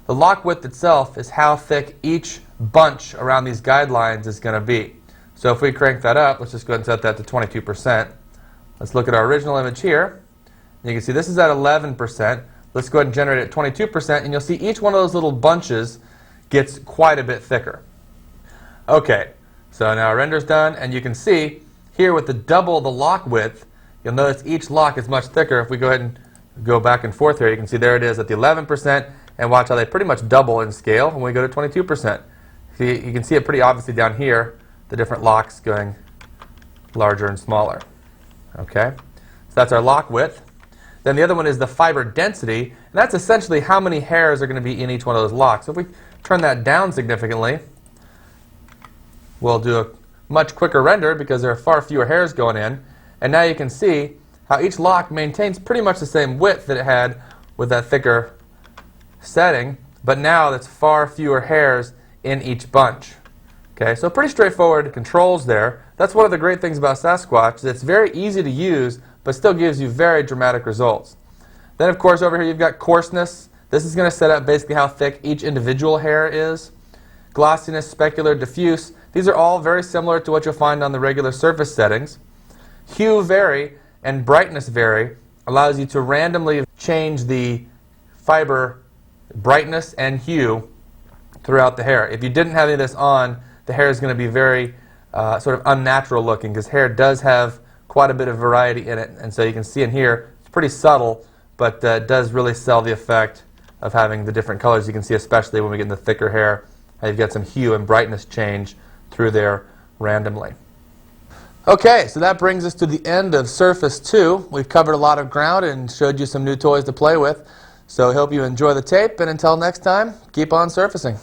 The lock width itself is how thick each bunch around these guidelines is going to be. So if we crank that up, let's just go ahead and set that to 22%. Let's look at our original image here. You can see this is at 11%. Let's go ahead and generate it at 22%, and you'll see each one of those little bunches gets quite a bit thicker. Okay, so now our render's done, and you can see here with the double the lock width, you'll notice each lock is much thicker. If we go ahead and go back and forth here, you can see there it is at the 11%, and watch how they pretty much double in scale when we go to 22%. See, you can see it pretty obviously down here, the different locks going larger and smaller. Okay, so that's our lock width. Then the other one is the fiber density, and that's essentially how many hairs are going to be in each one of those locks. So if we turn that down significantly, we'll do a much quicker render because there are far fewer hairs going in. And now you can see how each lock maintains pretty much the same width that it had with that thicker setting, but now there's far fewer hairs in each bunch. Okay, so pretty straightforward controls there. That's one of the great things about Sasquatch. It's very easy to use, but still gives you very dramatic results. Then of course over here you've got coarseness. This is going to set up basically how thick each individual hair is. Glossiness, specular, diffuse. These are all very similar to what you'll find on the regular surface settings. Hue vary and brightness vary allows you to randomly change the fiber brightness and hue throughout the hair. If you didn't have any of this on, the hair is going to be very sort of unnatural looking, because hair does have quite a bit of variety in it. And so you can see in here, it's pretty subtle, but it does really sell the effect of having the different colors. You can see especially when we get in the thicker hair, how you've got some hue and brightness change through there randomly. Okay, so that brings us to the end of Surface 2. We've covered a lot of ground and showed you some new toys to play with. So I hope you enjoy the tape, and until next time, keep on surfacing.